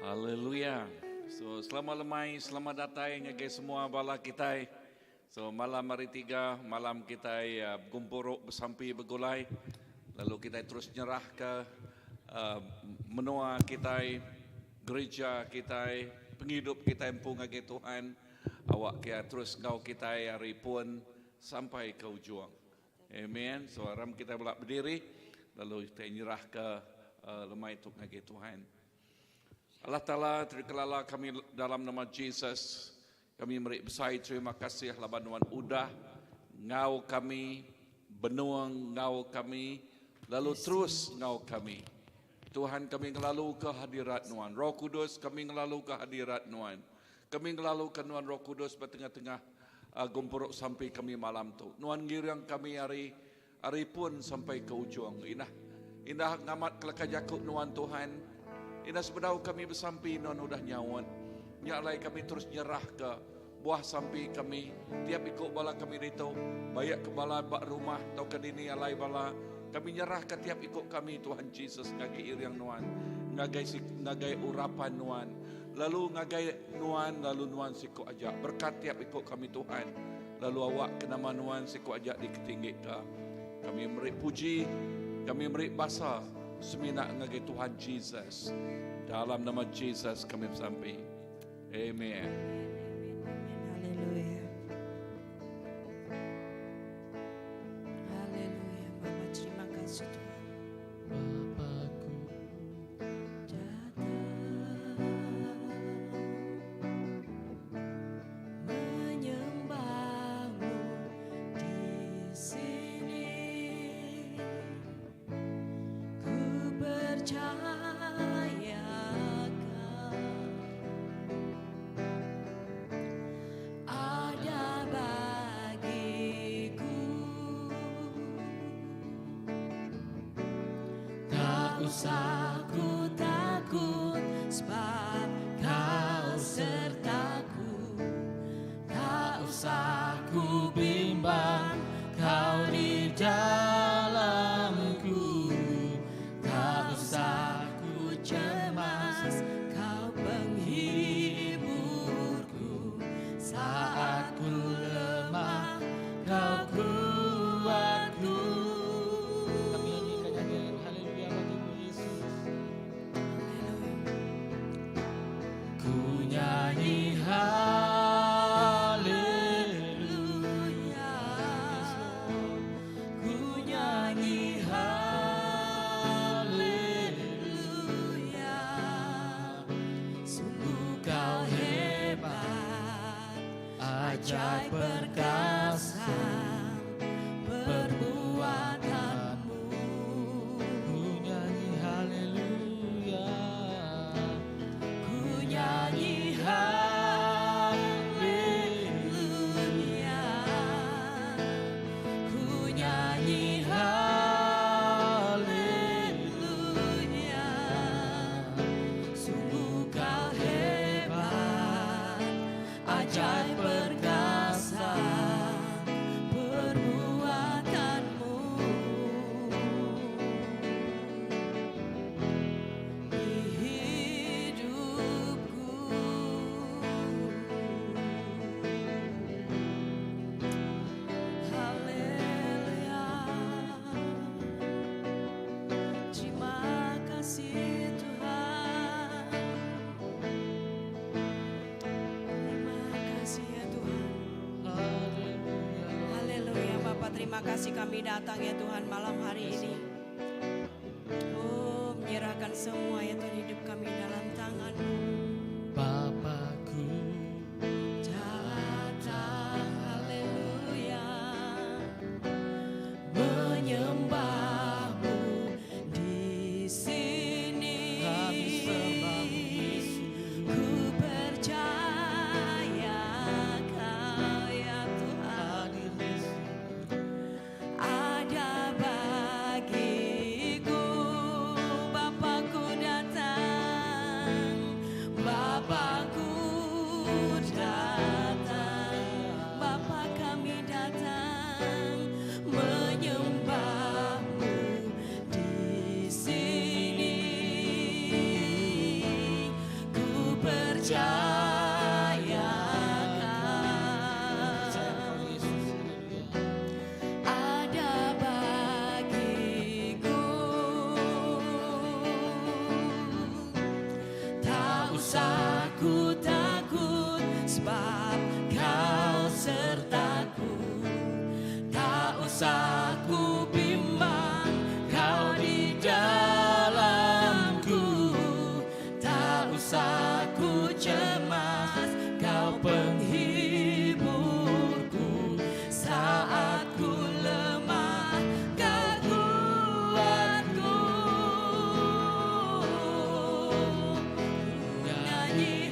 Haleluya. So selamat lemai, selamat datang ngagai semua bala kita. So malam hari 3 malam kita gumpuruk bersampi bergulai. Lalu kita terus nyerah ke menua kita, gereja kita, penghidup kita empung ngagai Tuhan. Awak kia terus ngau kita hari pun sampai ke ujung. Amen. So aram kita belak berdiri lalu kita nyerah ke lemai untuk ngagai Tuhan. Allah Ta'ala terkelala kami dalam nama Jesus. Kami beri besar terima kasih labanuan udah ngau kami, benuang ngau kami, lalu terus ngau kami. Tuhan kami ngelalu ke hadirat Nuan. Roh Kudus kami ngelalu ke hadirat Nuan. Kami ngelalu ke Nuan Roh Kudus bertengah-tengah gumpuruk sampai kami malam tu. Nuan ngirang kami hari pun sampai ke ujung. Indah ngamat kelakar jakut Nuan Tuhan. Ina sebedau kami bersampi non udah nyawan. Nyalai kami terus nyerah ke buah sampi kami. Tiap ikut bala kami itu. Bayak ke bala bak rumah atau ke dini alai bala. Kami nyerah ke tiap ikut kami Tuhan Yesus. Ngagai iriang nuan. Ngagai urapan nuan. Lalu ngagai nuan. Lalu nuan siku ajak. Berkat tiap ikut kami Tuhan. Lalu awak ke nama nuan siku ajak diketinggi ke. Kami beri puji. Kami beri basa. Semina ngagai Tuhan Jesus. Dalam nama Jesus kami bersampai. Amen. Haleluya. Haleluya. Bapa terima kasih Tuhan. Bapakku Datang menyembahmu di sini. Ku percaya ada bagiku. Tak usah ku takut sebab kau sertaku. Tak usah ku bimbang kau di dalamku. Tak usah ku cemas kau penghiburku. Saat ku lemah kau kuatku. kami nyanyikan nyanyian haleluya bagimu Yesus. Ku nyanyi haleluya. Ku nyanyi haleluya. Sungguh kau hebat, ajaib perkasa perbuatanmu. Ku nyanyi haleluya. Ku nyanyi haleluya. Ku nyanyi haleluya. Sungguh kau hebat, ajaib perkasa perbuatanmu. Di hidupku. Haleluya. Terima kasih Tuhan. Terima kasih ya Tuhan. Haleluya. Haleluya Bapak, terima kasih kami datang ya Tuhan malam hari ini. Oh, menyerahkan semua ya Tuhan hidup kami dalam tangan-Mu. Bapakku Datang, haleluya, menyembahmu di sini. kami sembahmu Yesus. Ku percaya Kau ya Tuhan Hadir di sini. ada bagiku. Bapakku datang percayakan Engkau Yesus. Haleluya. ada bagiku. Tak usah ku takut sebab kau sertaku. Tak usah ku bimbang kau di dalamku. Tak usah ku cemas kau penghiburku. Saat ku lemah kau kuatku. Nyanyi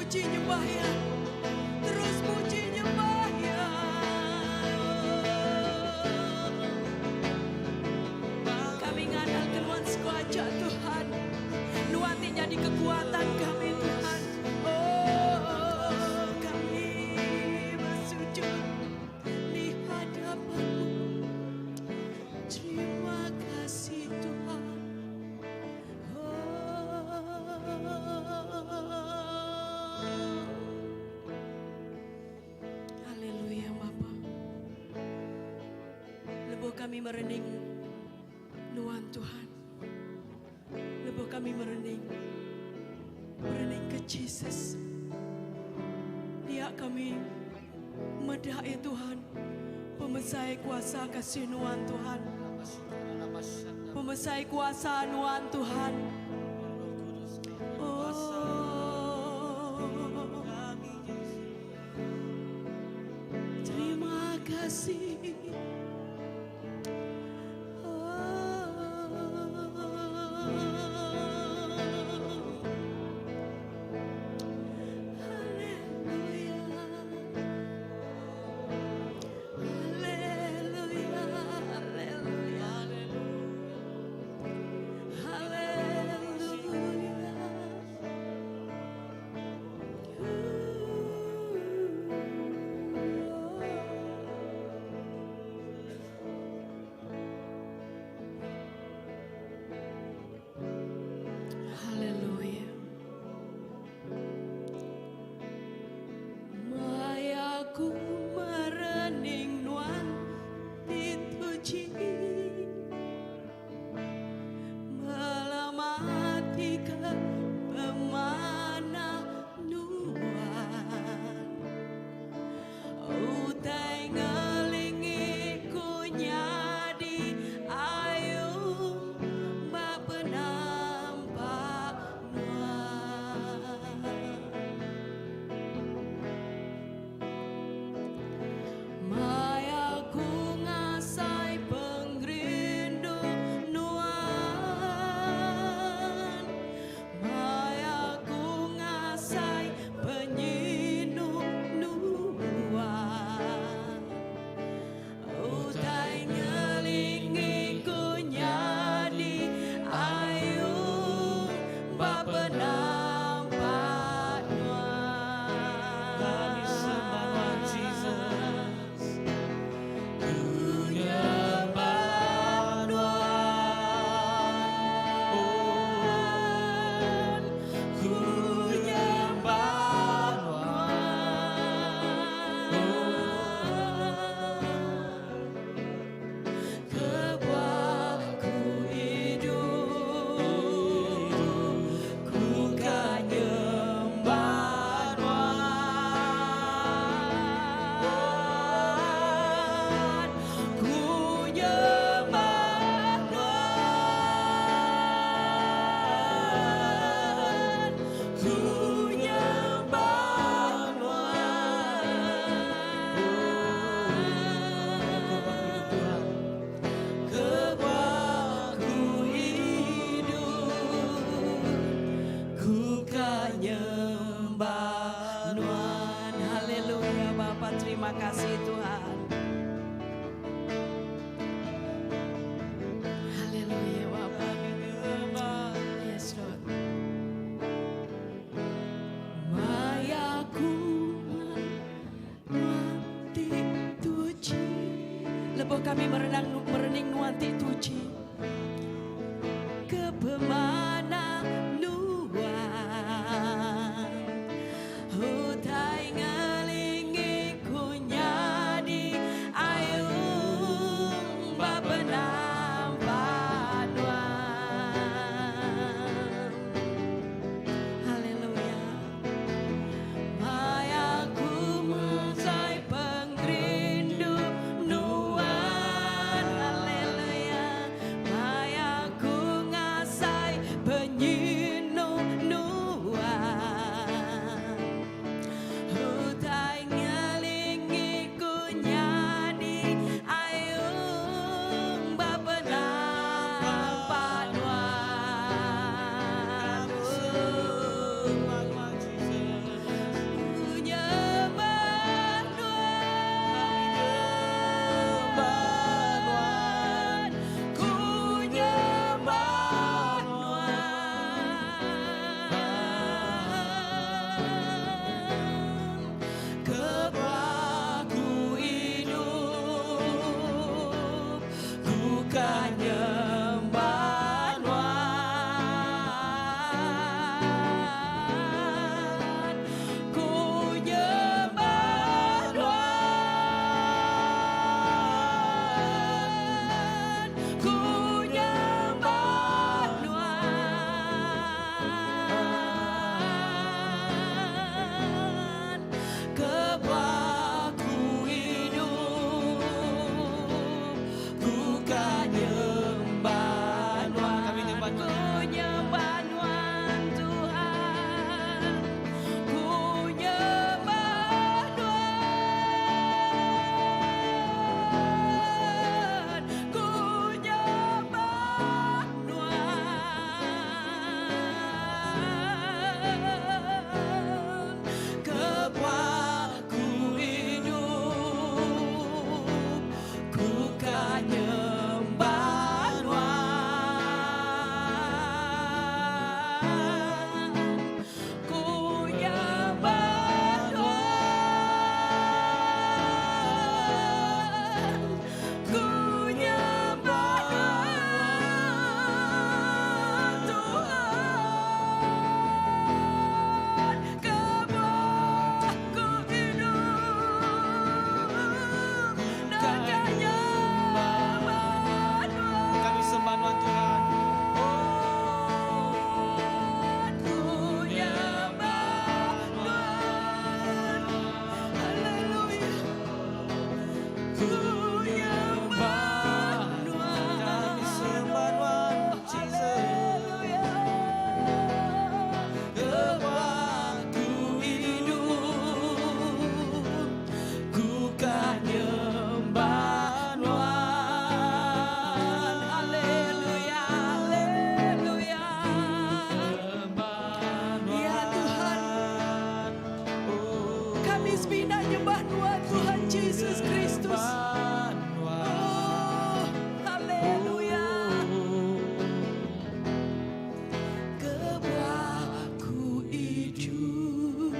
puji nyembah ya. Terus puji nyembah ya. Kami ngandalkan Nuan sekuaja Tuhan. Nuanti jadi kekuatan kami Tuhan. Oh, kami bersujud di hadapan-Mu. Terima kasih Tuhan. Haleluya Bapa. Lebuh kami merening Nuan Tuhan. Lebuh kami merening ke Jesus. Dia kami medah ya Tuhan. Pemesai kuasa kasih Nuan Tuhan. Pemesai kuasa Nuan Tuhan. Terima kasih. Terima kasih Tuhan. Haleluya Bapa. Yes Lord. Mayaku nuanti tuji. Lebuh kami merening nuanti tuji. Kebemana nuan. Hutai ngalingi kunyadi ayung babenampan nuan. Haleluya. Mayaku mesai pengrindu nuan. Haleluya. menyembah Nuan Tuhan Yesus Kristus. Oh, haleluya. Kebaku hidup,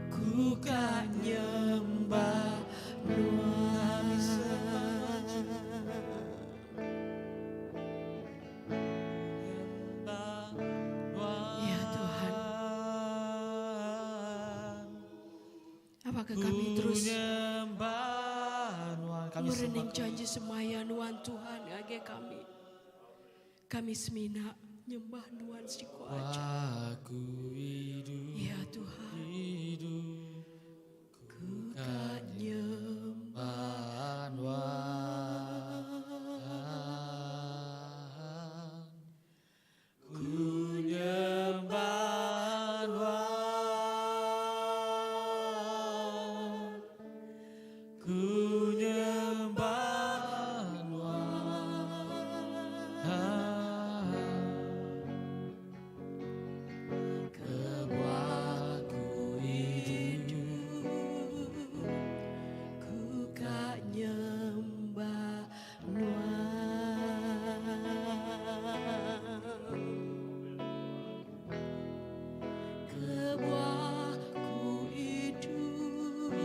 ku kan nyembah Nuan. Ya Tuhan, apakah kami terus merening janji semaya Nuan Tuhan age kami. Kami semina nyembah Nuan siku aja. Ya Tuhan, ku kan nyembah Nuan. Ku nyembah Nuan. Ku nyembah Nuan. Kebaku hidup, ku kan nyembah Nuan. Kebaku hidup,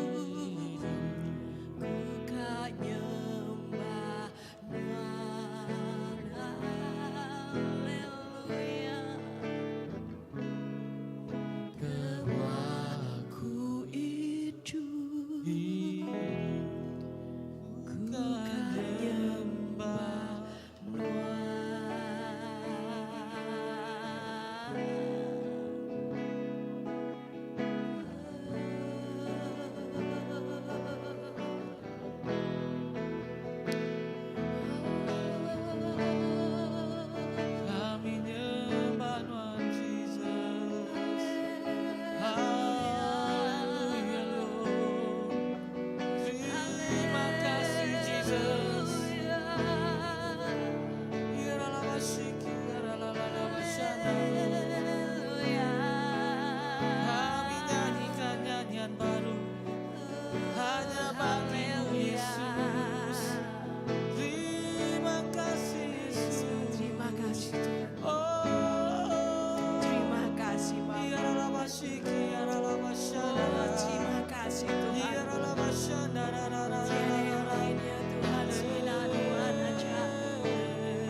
ku kan nyembah Nuan. Haleluya. Kebaku hidup, ku kan nyembah Nuan. Kami nyembah Nuan Jesus. Haleluya Lord. Terima kasih Jesus. Iralabashiki, iralalalabashana. Kami nyanyikan nyanyian baru hanya bagimu Yesus. Terima kasih Yesus. Terima kasih Tuhan. Oh, terima kasih Bapa. Iralabashiki, iralabashana. Terima kasih Tuhan. Iralabashana, tiada yang lainnya Tuhan. Semina Nuan aja.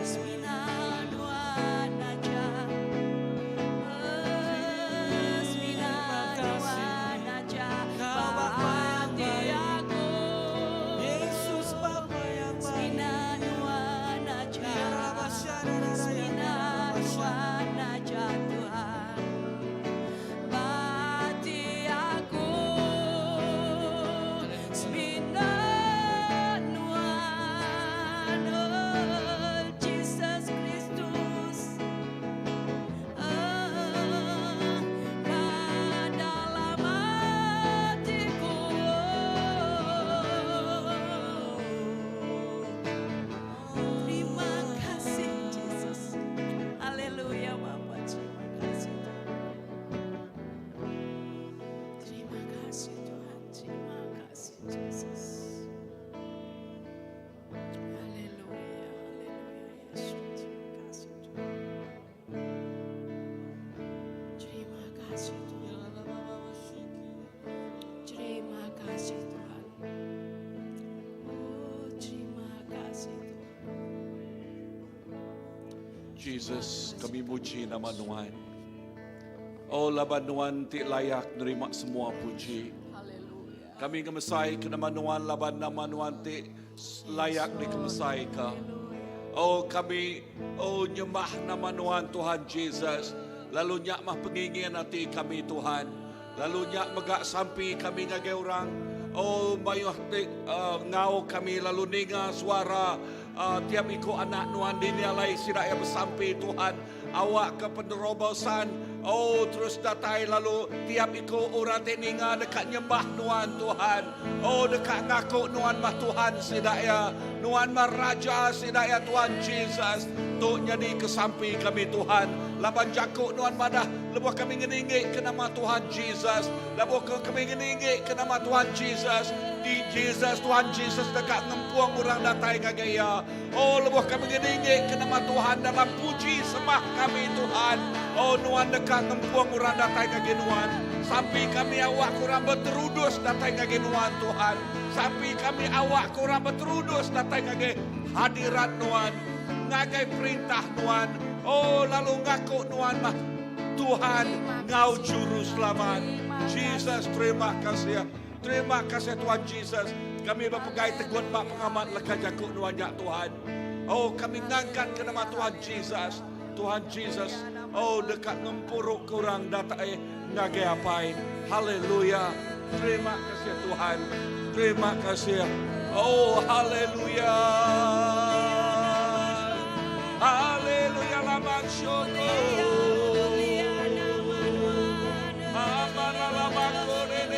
Semina Nuan aja. Semina Nuan aja. Hati aku. Yesus Bapa yang baik. Semina Nuan aja. Semina Nuan aja Tuhan. Bati aku. Semina Nuan. Oh, Jesus Kristus. Dalam hatiku. Terima kasih Yesus. Haleluya Bapa, terima kasih Tuhan. Terima kasih Tuhan, terima kasih Yesus. Haleluya, haleluya Yesus, terima kasih Tuhan. Terima kasih Tuhan. Terima kasih Tuhan. Oh, terima kasih Tuhan. Jesus, kami muji nama Nuan. Oh, laban Nuan ti layak nerima semua puji. Haleluya. Kami kemesai ke nama Nuan, laban nama Nuan ti layak dikemesai ka. Oh, kami nyembah nama Nuan Tuhan Jesus. Lalu nyak mah pengingin hati kami Tuhan. Lalu nyak megak sampi kami ngagai orang. Oh, mayuh ngau kami lalu ninga suara tiap iku anak Nuan dinialai siraya bersampi Tuhan. Awak ke penerobosan Oh, terus datai lalu tiap iko orang teninga dekat nyembah nuan Tuhan. Oh, dekat ngaku nuan mah Tuhan sidaya. Nuan mah Raja sidaya Tuhan Jesus. Tuk jadi kesampi kami Tuhan. Laban jakuk nuan madah. Lebuh kami ngeninggik ke nama Tuhan Jesus. Lebuh kami ngeninggik ke nama Tuhan Jesus. Di Jesus, Tuhan Jesus dekat ngempuang orang datai ngagaya. Oh, lebuh kami ngeninggik ke nama Tuhan dalam puji sembah kami Tuhan. Oh, nuan dekat ngempuang orang datai ngagenuan. Sampai kami awak kurang berterudus datai ngagenuan Tuhan. Sampai kami awak kurang berterudus datai ngage hadirat nuan. Ngagai perintah nuan. Oh, lalu ngaku nuan mah Tuhan ngau juru selamat. Jesus, terima kasih. Terima kasih Tuhan Jesus. Kami berpegai teguan mak pengamat lekat jakuk nuan ya Tuhan. Oh, kami ngangkat ke nama Tuhan Jesus. Tuhan Jesus. Oh, dekat ngempuruk kurang datai ngagai apai. Haleluya. Terima kasih Tuhan. Terima kasih. Oh, haleluya. Haleluya lamang syukur. Amana lamang korene.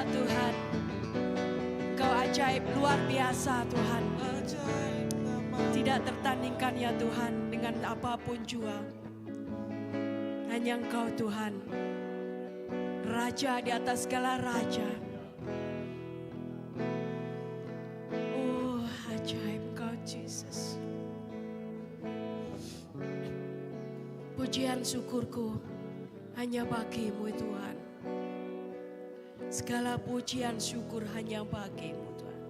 Ya Tuhan, Engkau ajaib luar biasa Tuhan. Tidak tertandingkan ya Tuhan dengan apapun jua. Hanya Engkau Tuhan, Raja di atas segala raja. Oh ajaib Engkau Jesus. Pujian syukurku hanya bagimu Tuhan. Segala pujian syukur hanya bagimu Tuhan.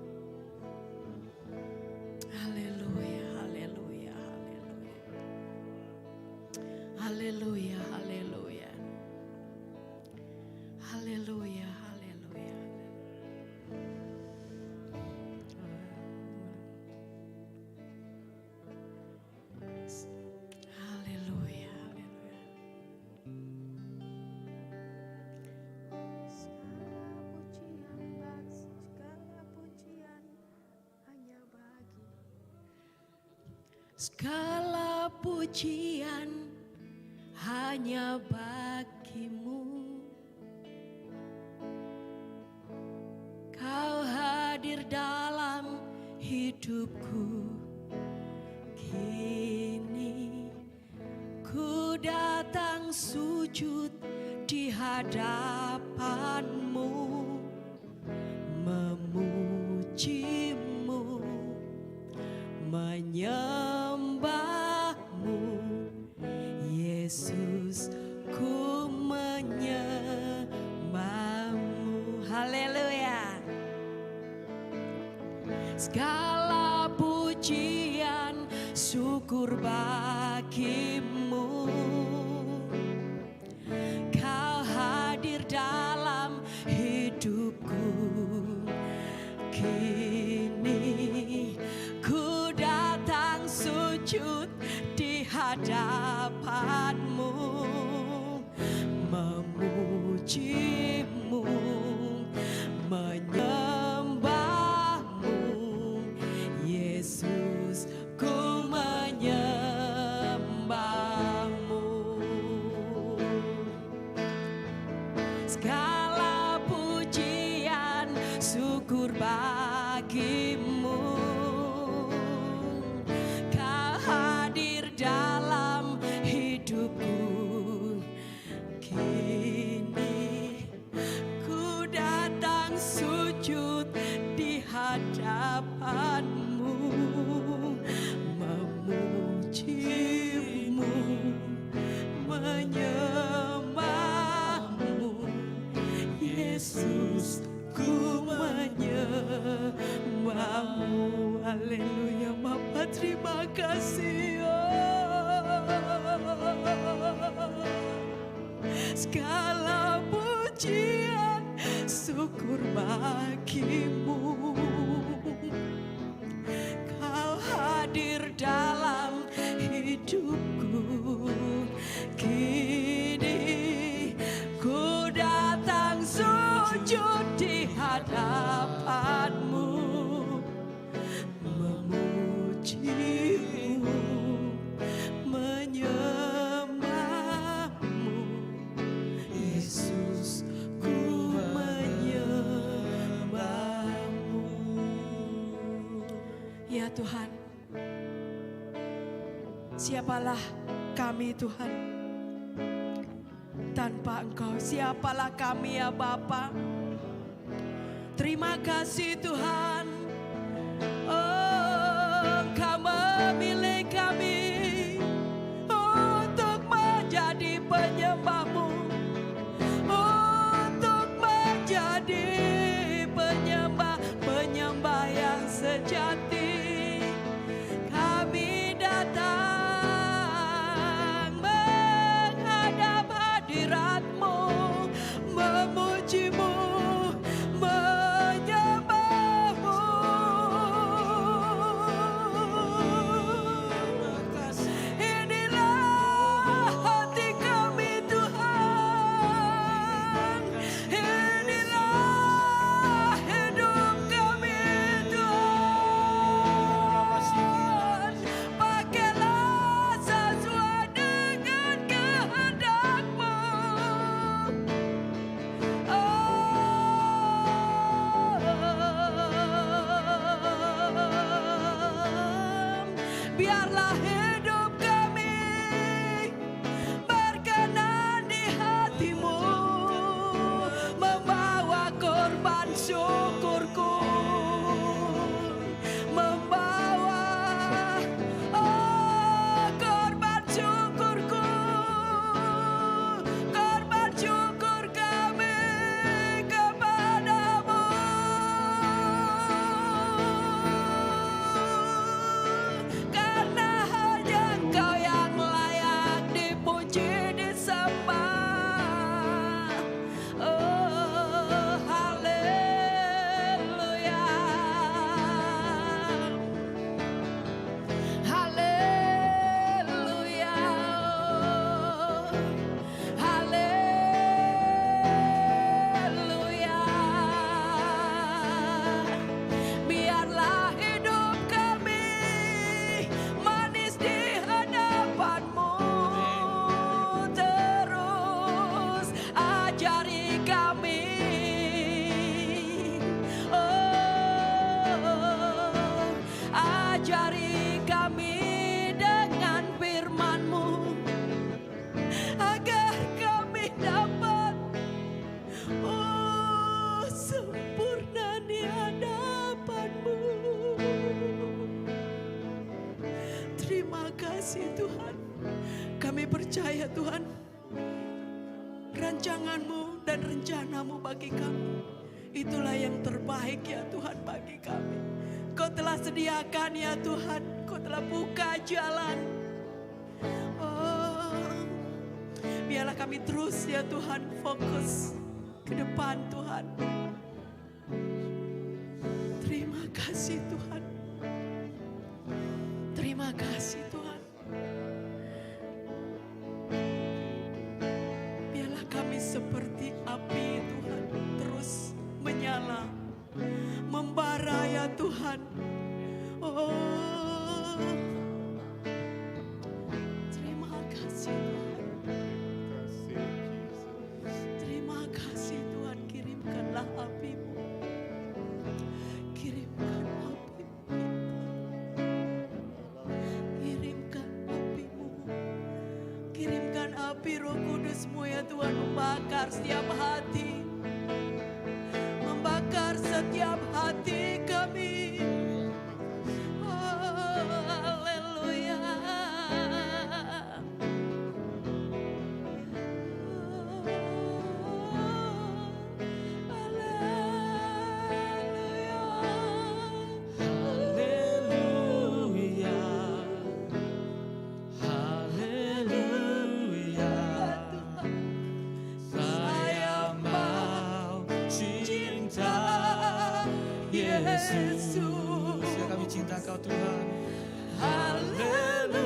Haleluya, haleluya, haleluya. Haleluya, haleluya. Haleluya, haleluya. Haleluya, haleluya. Segala pujian hanya bagimu. Kau hadir dalam hidupku. Kini ku datang sujud di hadapanmu, memujimu, menyembahmu, Yesus, ku menyembahmu. Haleluya. Segala pujian syukur bagimu. Kau hadir dalam hidupku. Kini ku datang sujud di hadapanmu, memujimu, menyembahmu, Yesus, ku menyembahmu. Segala pujian syukur bagimu. Kau hadir dalam hidupku. Kini ku datang sujud di hadapanmu, memujimu, menyembahmu, Yesus, ku menyembahmu. Haleluya Bapa, terima kasih. Segala pujian syukur bagimu. Kau hadir dalam hidupku. Kini ku datang sujud di hadapanmu, memujimu, menyembahmu, Yesus, ku menyembahmu. Ya Tuhan, siapalah kami Tuhan tanpa Engkau? Siapalah kami ya Bapa? Terima kasih Tuhan. Oh, Engkau memilih kami untuk menjadi penyembah-Mu, untuk menjadi penyembah yang sejati. Kami datang menghadap hadirat-Mu, memuji-Mu, menyembah-Mu, biarlah hidup kami berkenan di hatimu, membawa korban syukurku, membawa korban syukurku, korban syukur kami kepadamu. Karena hanya Engkau yang layak dipuji, disembah. Oh, haleluya. Haleluya. Haleluya. Biarlah hidup kami manis di hadapan-Mu. Terus ajari kami, ajari kami dengan firman-Mu, agar kami dapat sempurna di hadapan-Mu. Terima kasih Tuhan. Kami percaya Tuhan, rancangan-Mu dan rencana-Mu bagi kami, itulah yang terbaik ya Tuhan bagi kami. Kau telah sediakan ya Tuhan, Kau telah buka jalan. Oh, biarlah kami terus ya Tuhan fokus ke depan Tuhan. Terima kasih Tuhan. Terima kasih Tuhan. Biarlah kami seperti api Tuhan, terus menyala, membara ya Tuhan. Oh, terima kasih Tuhan. Terima kasih Tuhan, kirimkanlah api-Mu. Kirimkan api-Mu. Kirimkan api-Mu. Kirimkan api Roh Kudus-Mu ya Tuhan, membakar setiap hati, membakar setiap hati kami. Oh, haleluya. Haleluya. Haleluya. Saya mau cinta Yesus. Ya, kami cinta Kau Tuhan. Haleluya.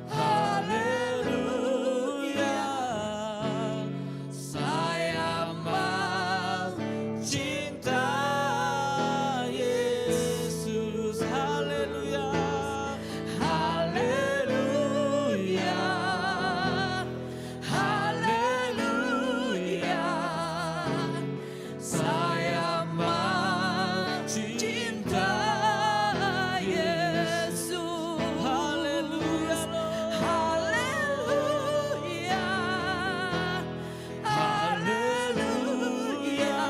Haleluya. Saya mau cinta Yesus. Haleluya. Haleluya. Haleluya. Saya mau cinta Yesus. Haleluya. Haleluya. Haleluya.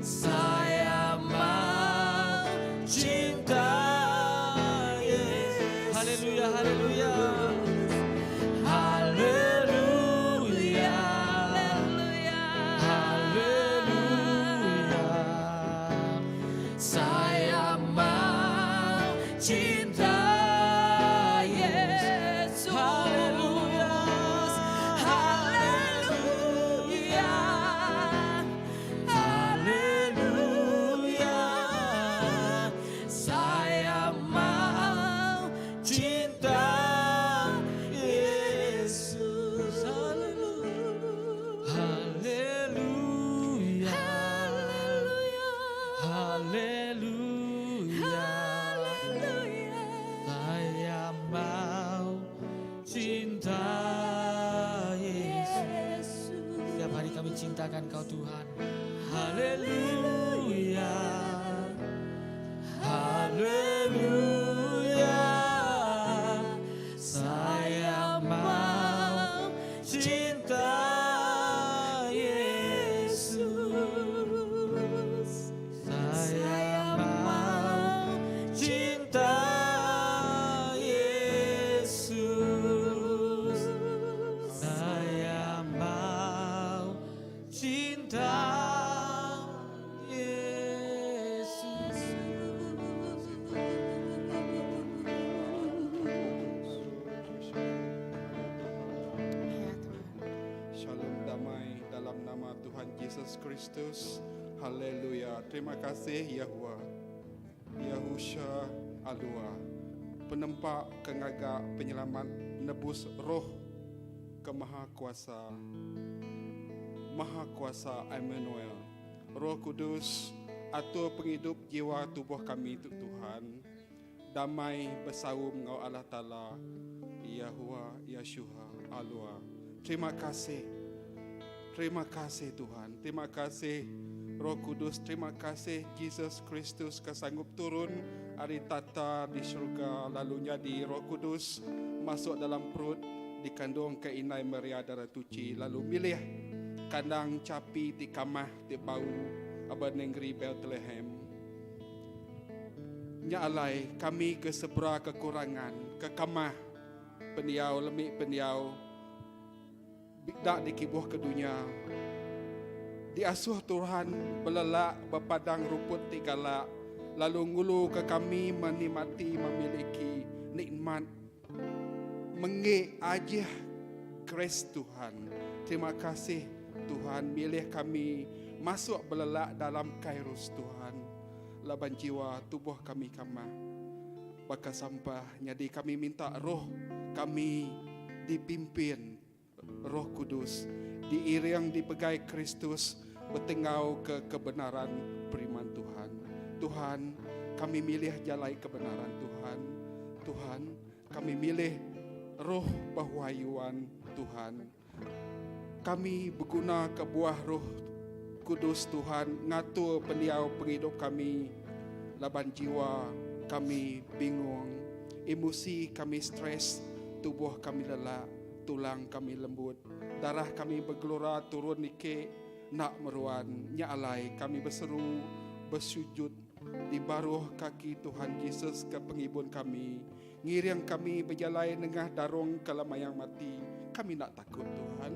Saya mau cinta Yesus. Haleluya. Haleluya. Haleluya. Haleluya. Saya mau cinta Yesus. Haleluya. Haleluya. Haleluya. Saya mau cinta Yesus. Haleluya. Haleluya. Haleluya. Saya mau cinta Yesus. Setiap hari kami cintakan Kau Tuhan. Haleluya. Haleluya. Haleluya, saya mau cinta Yesus. Saya mau cinta Yesus. Saya mau cinta Yesus. Shalom damai dalam nama Tuhan Yesus Kristus. Haleluya. Terima kasih Yahwa. Yahusha Alua. Penempak kengagak penyelamat nebus roh ke Maha Kuasa. Maha Kuasa Emmanuel. Roh Kudus atur penghidup jiwa tubuh kami Tuhan. Damai bersaum ngau Allah Ta'ala. Yahwa Yeshua Alua. Terima kasih. Terima kasih Tuhan. Terima kasih Roh Kudus. Terima kasih Yesus Kristus kesanggup turun hari tata di syurga. Lalu jadi Roh Kudus masuk dalam perut dikandung ke inai Maria darah tuci. Lalu milih kandang capi di kamah di bau aba negeri Bethlehem. Nya alai kami ke sebera kekurangan ke kamah pendiau lemik pendiau dak dikibuh ke dunia. Diasuh Tuhan belelak berpadang rumput tigalak. Lalu ngulu ke kami menikmati memiliki nikmat mengik aja grace Tuhan. Terima kasih Tuhan milih kami masuk belelak dalam kairus Tuhan. Laban jiwa tubuh kami kamah bakal sampah. Jadi kami minta roh kami dipimpin Roh Kudus, diiring dipegai Kristus, bertengau ke kebenaran beriman Tuhan. Tuhan, kami milih jalai kebenaran Tuhan. Tuhan, kami milih roh perwahyuan Tuhan. Kami berguna ke buah Roh Kudus Tuhan, ngatur pendiau penghidup kami. Laban jiwa kami bingung, emosi kami stres, tubuh kami lelah, tulang kami lembut, darah kami bergelora turun nike nak meruan. Nya alai kami berseru bersujud di baruh kaki Tuhan Yesus ke penghibur kami. Ngiring kami berjalan tengah darung kelamayang mati. Kami nak takut Tuhan.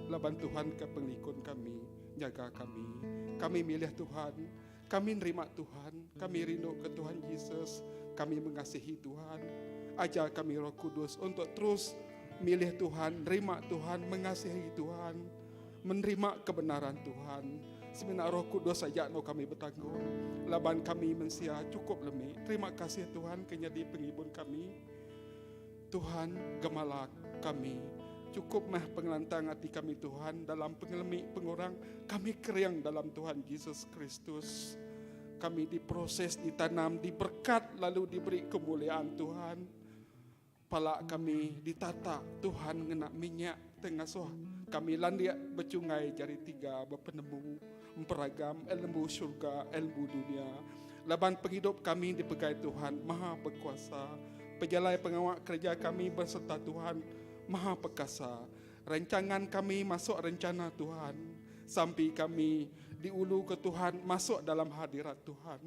Laban Tuhan ke pengikut kami, jaga kami. Kami milih Tuhan, kami nerima Tuhan, kami rindu ke Tuhan Yesus, kami mengasihi Tuhan. Ajar kami Roh Kudus untuk terus milih Tuhan, nerima Tuhan, mengasihi Tuhan, menerima kebenaran Tuhan. Sebenarnya Roh Kudus saja no kami bertanggung. Laban kami mensia cukup lemik. Terima kasih Tuhan kenyadi penghibur kami. Tuhan gemala kami. Cukup mah pengelantang hati kami Tuhan dalam pengelemik pengurang. Kami keriang dalam Tuhan Yesus Kristus. Kami diproses, ditanam, diberkat lalu diberi kemuliaan Tuhan. Palak kami ditata Tuhan ngena minyak tengah soh. Kami landiak bercungai jari tiga berpenemu memperagam ilmu syurga ilmu dunia. Laban penghidup kami dipegai Tuhan Maha Berkuasa. Pejalai pengawak kerja kami berserta Tuhan Maha Perkasa. Rancangan kami masuk rencana Tuhan. Sampai kami diulu ke Tuhan masuk dalam hadirat Tuhan.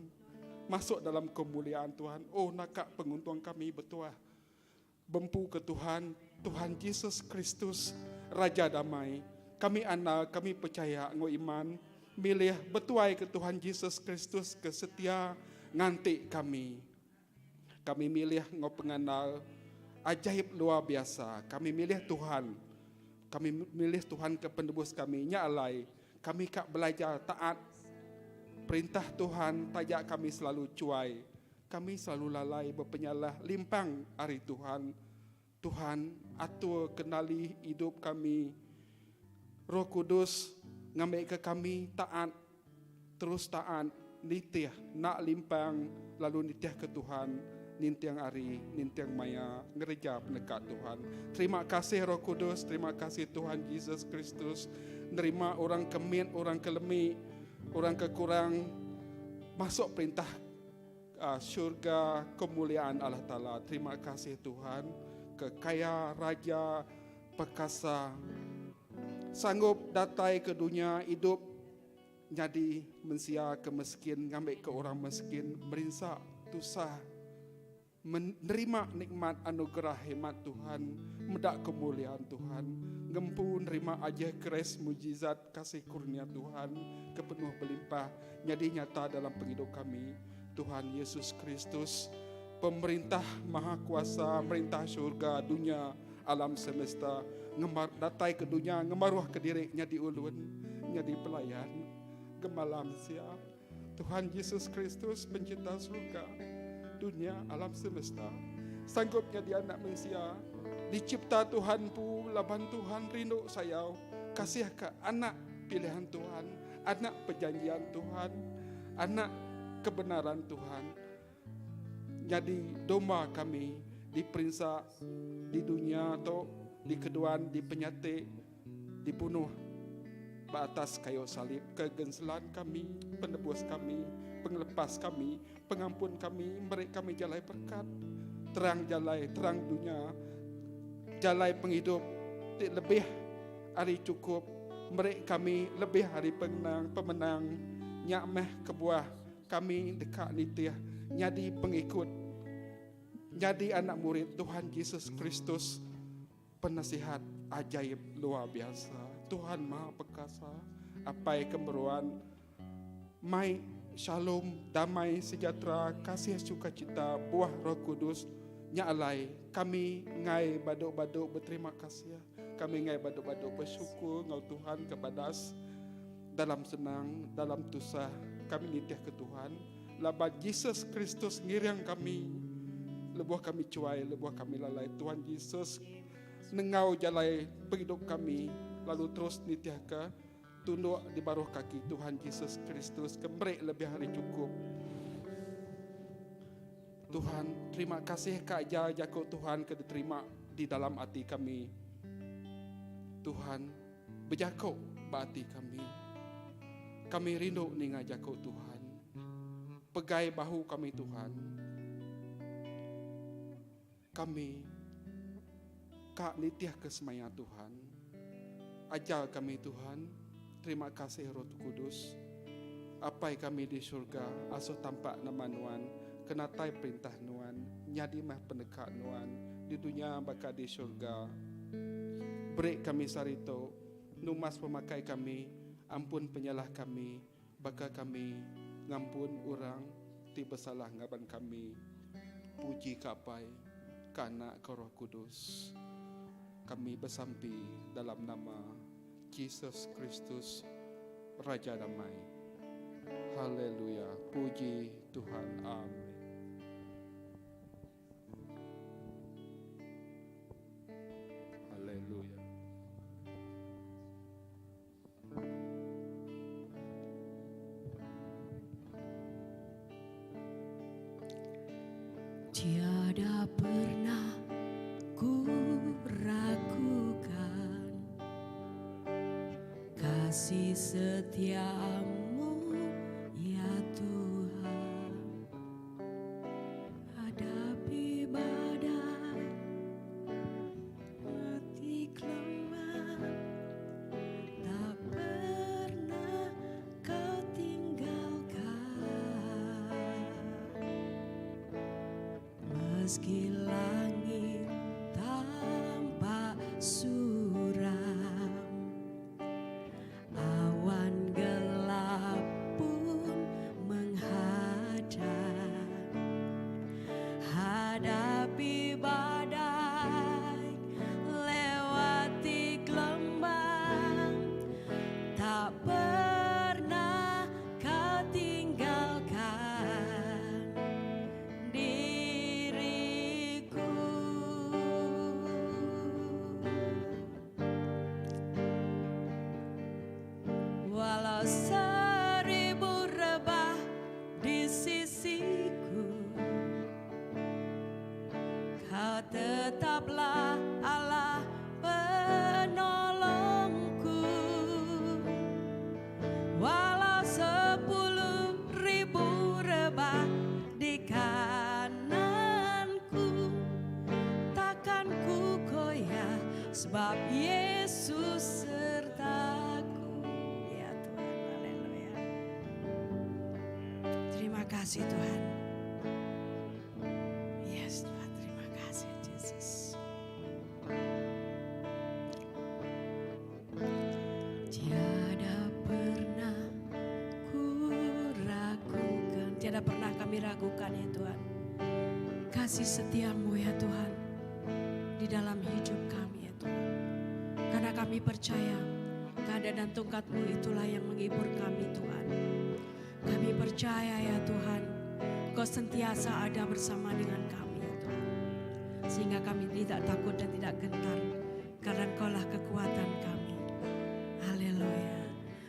Masuk dalam kemuliaan Tuhan. Oh nakak penguntung kami bertuah. Bempu ke Tuhan, Tuhan Yesus Kristus, Raja Damai. Kami andal, kami percaya, ngo iman, milih betuai ke Tuhan Yesus Kristus, kesetia ngantik kami. Kami milih ngo pengandal, ajaib luar biasa. Kami milih Tuhan, kami milih Tuhan ke penebus kami, nyalai. Kami kak belajar taat, perintah Tuhan, tajak kami selalu cuai. Kami selalu lalai berpenyalah limpang hari Tuhan. Tuhan atur kenali hidup kami. Roh Kudus ngambil ke kami taat. Terus taat. Nitiah nak limpang lalu nitiah ke Tuhan. Nintiang hari, nintiang maya ngereja penekat Tuhan. Terima kasih Roh Kudus. Terima kasih Tuhan Yesus Kristus. Nerima orang kemit, orang kelemik, orang kekurang. Masuk perintah syurga kemuliaan Allah Ta'ala. Terima kasih Tuhan, kekaya raja perkasa, sanggup datai ke dunia hidup jadi mensia ke miskin, ngambil ke orang miskin, merinsak tusah, menerima nikmat anugerah hemat Tuhan, medak kemuliaan Tuhan, ngempu nerima aja keres mujizat kasih kurnia Tuhan, kepenuh berlimpah, jadi nyata dalam penghidup kami. Tuhan Yesus Kristus, pemerintah maha kuasa, merintah syurga, dunia, alam semesta, datai ke dunia, ngemaruah ke diri, nyadi ulun, nyadi pelayan, gemalam siap. Tuhan Yesus Kristus, pencipta surga, dunia, alam semesta, sanggup jadi anak manusia, dicipta Tuhan pu, laban Tuhan rindu sayau, kasih ke anak pilihan Tuhan, anak perjanjian Tuhan, anak kebenaran Tuhan. Jadi domba kami diperintah di dunia atau di keduaan, di penyate, dibunuh batas kayu salib. Kegenselan kami, penebus kami, penglepas kami, pengampun kami, mereka kami jalai berkat, terang jalai, terang dunia, jalai penghidup, lebih hari cukup, mereka kami lebih hari pemenang, nyameh kebuah kami dekat nitiah, jadi pengikut, jadi anak murid Tuhan Yesus Kristus, penasihat ajaib luar biasa, Tuhan Maha Perkasa, apai kemeruan, mai shalom, damai sejahtera, kasih sukacita, buah Roh Kudus nyalai. Kami ngai baduk-baduk berterima kasih, kami ngai baduk-baduk bersyukur ngau Tuhan kebadas, dalam senang, dalam tusah, kami nitiah ke Tuhan. Laban Yesus Kristus ngiriang kami, lebuah kami cuai, lebuah kami lalai. Tuhan Yesus nengau jalai penghidup kami, lalu terus nitiah ke tunduk di baruh kaki Tuhan Yesus Kristus, kembali lebih hari cukup. Tuhan, terima kasih Kak Jakut Tuhan kediterima di dalam hati kami. Tuhan, berjakut hati kami. Kami rindu ninga jakut Tuhan. Pegai bahu kami Tuhan. Kami Kak nitiah kesemaya Tuhan. Ajar kami Tuhan. Terima kasih Roh Kudus. Apai kami di surga, asuh tampak nama Nuan, kenatai perintah Nuan, nyadi mah pendekat Nuan, di dunia bakal di surga. Beri kami sarito, numas pemakai kami, ampun penyalah kami, bakal kami ngampun orang, tiba salah ngaban kami. Puji kapai, karena Roh Kudus. Kami bersampi dalam nama Yesus Kristus, Raja Damai. Haleluya, puji Tuhan, amin. Haleluya. Tiada pernah ku ragukan kasih setiamu ya Tuhan. Hadapi badai, hati kelemah, tak pernah kau tinggalkan. Meski langit tampak suram, awan gelap pun menghadap. Hadapi badai, lewati gelombang, tak pernah kau tinggalkan diriku. Walau seribu rebah di sisiku, kau tetaplah Allah penolongku. Walau 10.000 rebah di sebab Yesus sertaku. Ya Tuhan, haleluya. Terima kasih Tuhan. Yes Tuhan, terima kasih Yesus. Tiada pernah ku ragukan, tiada pernah kami ragukan ya Tuhan, kasih setiamu ya Tuhan di dalam hidup kami ya Tuhan. Karena kami percaya keadaan dan tongkat-Mu itulah yang menghibur kami Tuhan. Kami percaya ya Tuhan, Kau sentiasa ada bersama dengan kami ya Tuhan. Sehingga kami tidak takut dan tidak gentar, karena Engkau-lah kekuatan kami. Haleluya.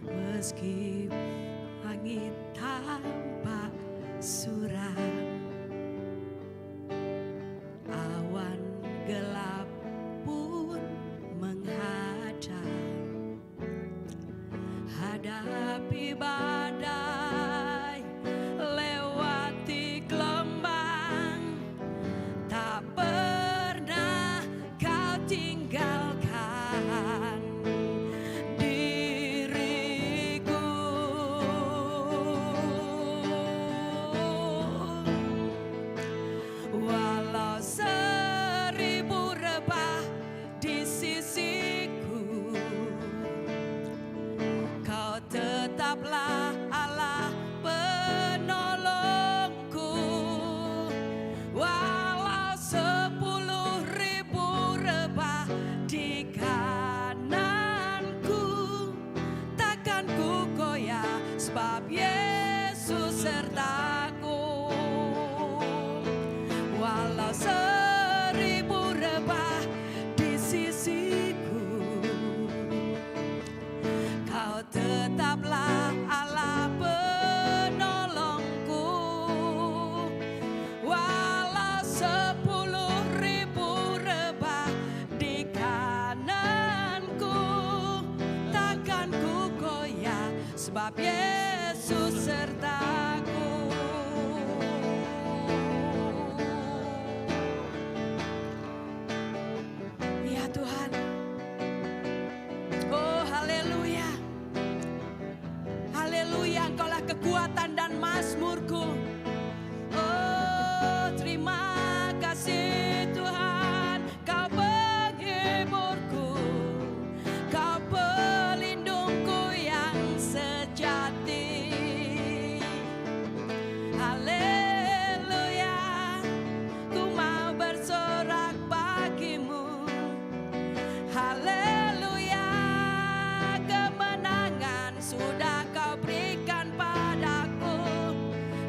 Meski langit tampak suram, awan gelap pun menghadap, hadapi badai, lewati gelombang, tak pernah Kau tinggalkan diriku. Walau seribu rebah di sisiku, Kau tetaplah Allah penolongku. Walau 10.000 rebah di kananku, takkan ku goyah sebab Yesus sertaku. Walau 1000 rebah di sisiku, Kau tetaplah Allah penolongku. Walau 10.000 rebah di kananku, takkan ku goyah sebab Yesus sertaku. Ya Tuhan, oh haleluya, haleluya, Engkaulah kekuatan dan mazmurku. Oh terima kasih Tuhan, Kau penghiburku, Kau pelindungku yang sejati. Haleluya, ku mau bersorak bagimu. Haleluya, kemenangan sudah Kau berikan padaku.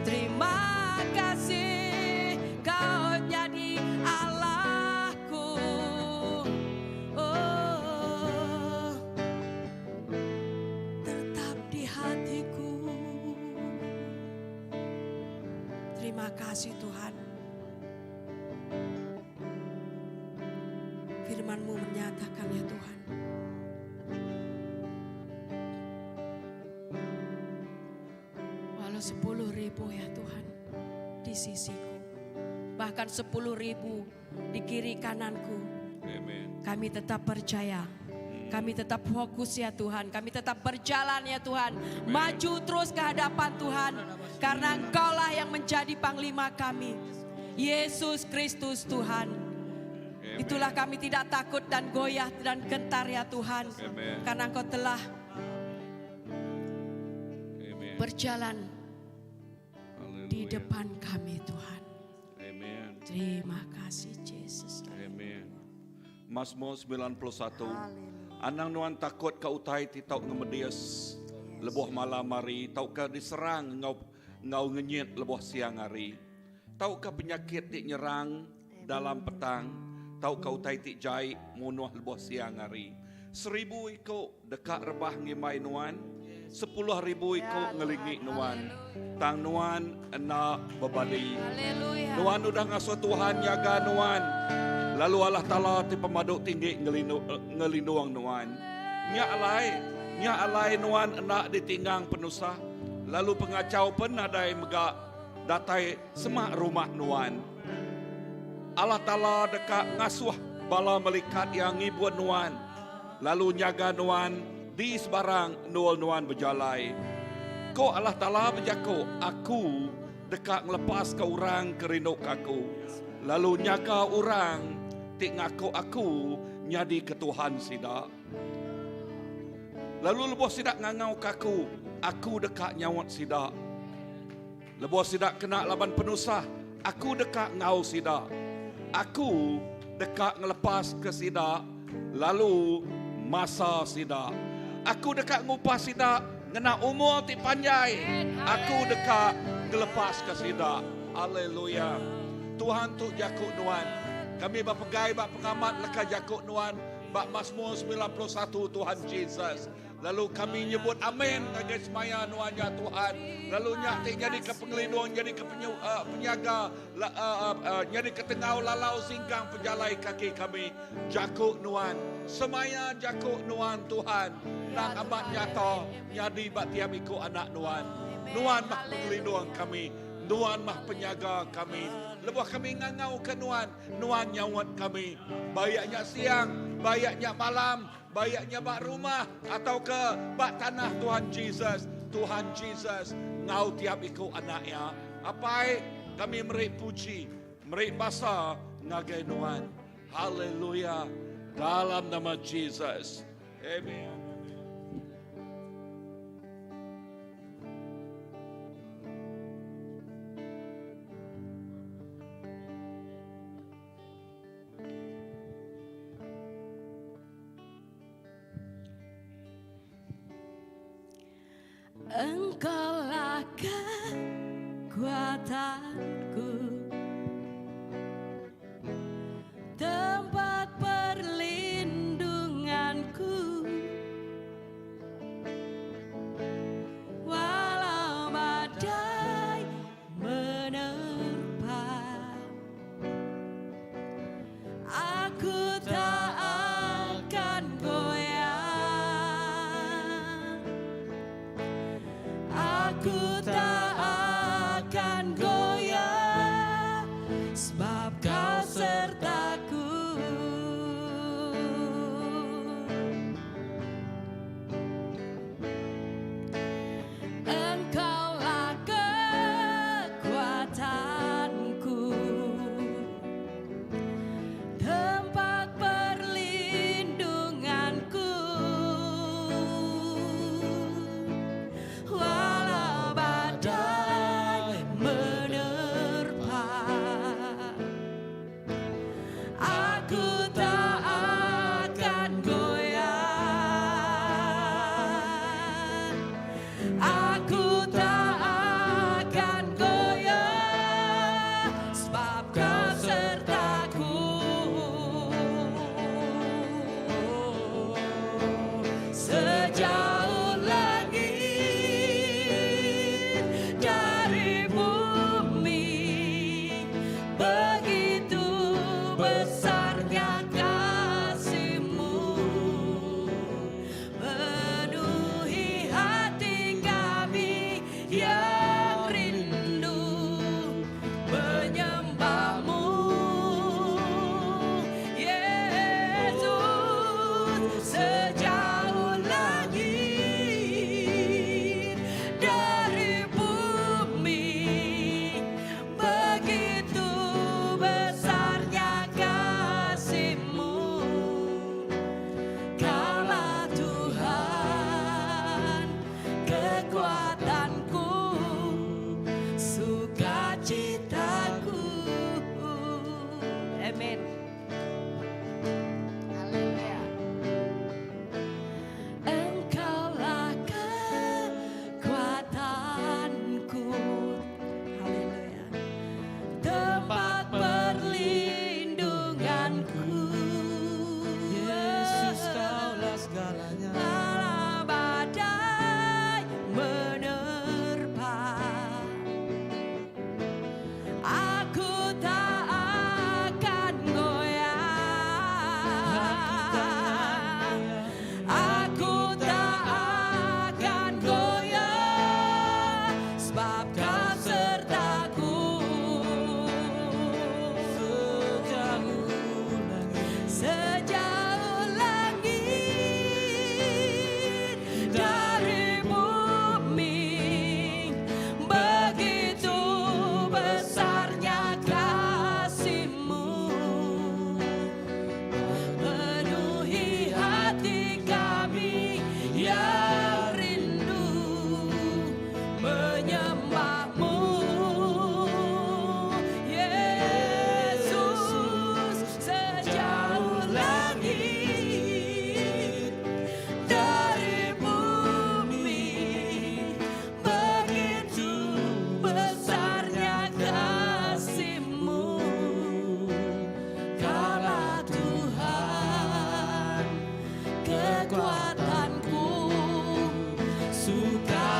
Terima kasih, Kau jadi Allahku. Oh, tetap di hatiku. Terima kasih Tuhan. Firman-Mu menyatakan ya Tuhan, walau 10.000 ya Tuhan di sisiku, bahkan 10.000 di kiri kananku, Amen. kami tetap percaya, kami tetap fokus ya Tuhan, kami tetap berjalan ya Tuhan, maju terus ke hadapan Tuhan, karena Engkau-lah yang menjadi panglima kami, Yesus Kristus Tuhan. Itulah kami tidak takut dan goyah dan gentar ya Tuhan, Amen. karena Engkau telah Amen. berjalan di Haleluya. depan kami Tuhan. Amen. Terima kasih Yesus. Amen. Mazmur 91. Anang nuan takut kau utai ti tau ngemedias lebuh malam hari, tau ka diserang ngau ngenyit lebuh siang hari. Tau ka penyakit ti nyerang dalam petang, tau ka utai ti jai munuh lebuh siang hari. 1000 iko dekat rebah ngimai nuan, 10.000 iko ngelingi nuan. Tang nuan enak bebali. Haleluya. Nuan udah ngasuh Tuhan jaga nuan. Lalu Allah Ta'ala ti pemaduk tinggi ngelinduang nuan. Nya alai nuan enak ditinggang penusah. Lalu pengacau pun adai megak datai semak rumah nuan. Allah Ta'ala dekat ngasuh bala melikat yang ngibuan nuan, lalu nyaga nuan di sebarang nual nuan berjalai. Ko Allah Ta'ala berjako, aku dekat ngelepas ke orang kerinuk aku. Lalu nyaga orang tik ngaku aku nyadi ke Tuhan sidak. Lalu lepas sidak ngangau kaku, aku dekat nyawat sidak. Lepas sidak kena laban penusah, aku dekat ngau sidak. Aku dekat ngelepas ke sidak, lalu masa sidak. Aku dekat ngupas sidak, ngena umur ti panjai. Aku dekat ngelepas ke sidak. Haleluya. Tuhan tu jakuk nuan. Kami berpegai, pengamat leka jakuk nuan. Bak Mazmur 91 Tuhan Jesus. Lalu kami nyebut amin ngagai semaya nuannya Tuhan. Lalu nyati jadi ke pengelindung, jadi ke penyaga, jadi ke tengau lalau singgang penjalai kaki kami. Jakuk nuan, semaya jakuk nuan Tuhan. Nang amat nyata, nyadi bak tiap ikut anak nuan. Nuan mah pengelindung kami, nuan mah penyaga kami. Lepas kami ngangau ke nuan, nuan nyawat kami. Bayaknya siang, bayaknya malam, bayaknya bak rumah atau ke bak tanah Tuhan Jesus. Tuhan Jesus ngau tiap ikut anaknya. Apai kami merik puji, merik basa ngagai nuan. Haleluya. Dalam nama Jesus. Amen. Engkaulah kekuatanku, tempat perlindunganku. Walau badai menerpa, aku tak akan goyah. Aku tak akan goyah, sebab Kau sertaku. Engkaulah kekuatanku, tempat perlindunganku. Walau badai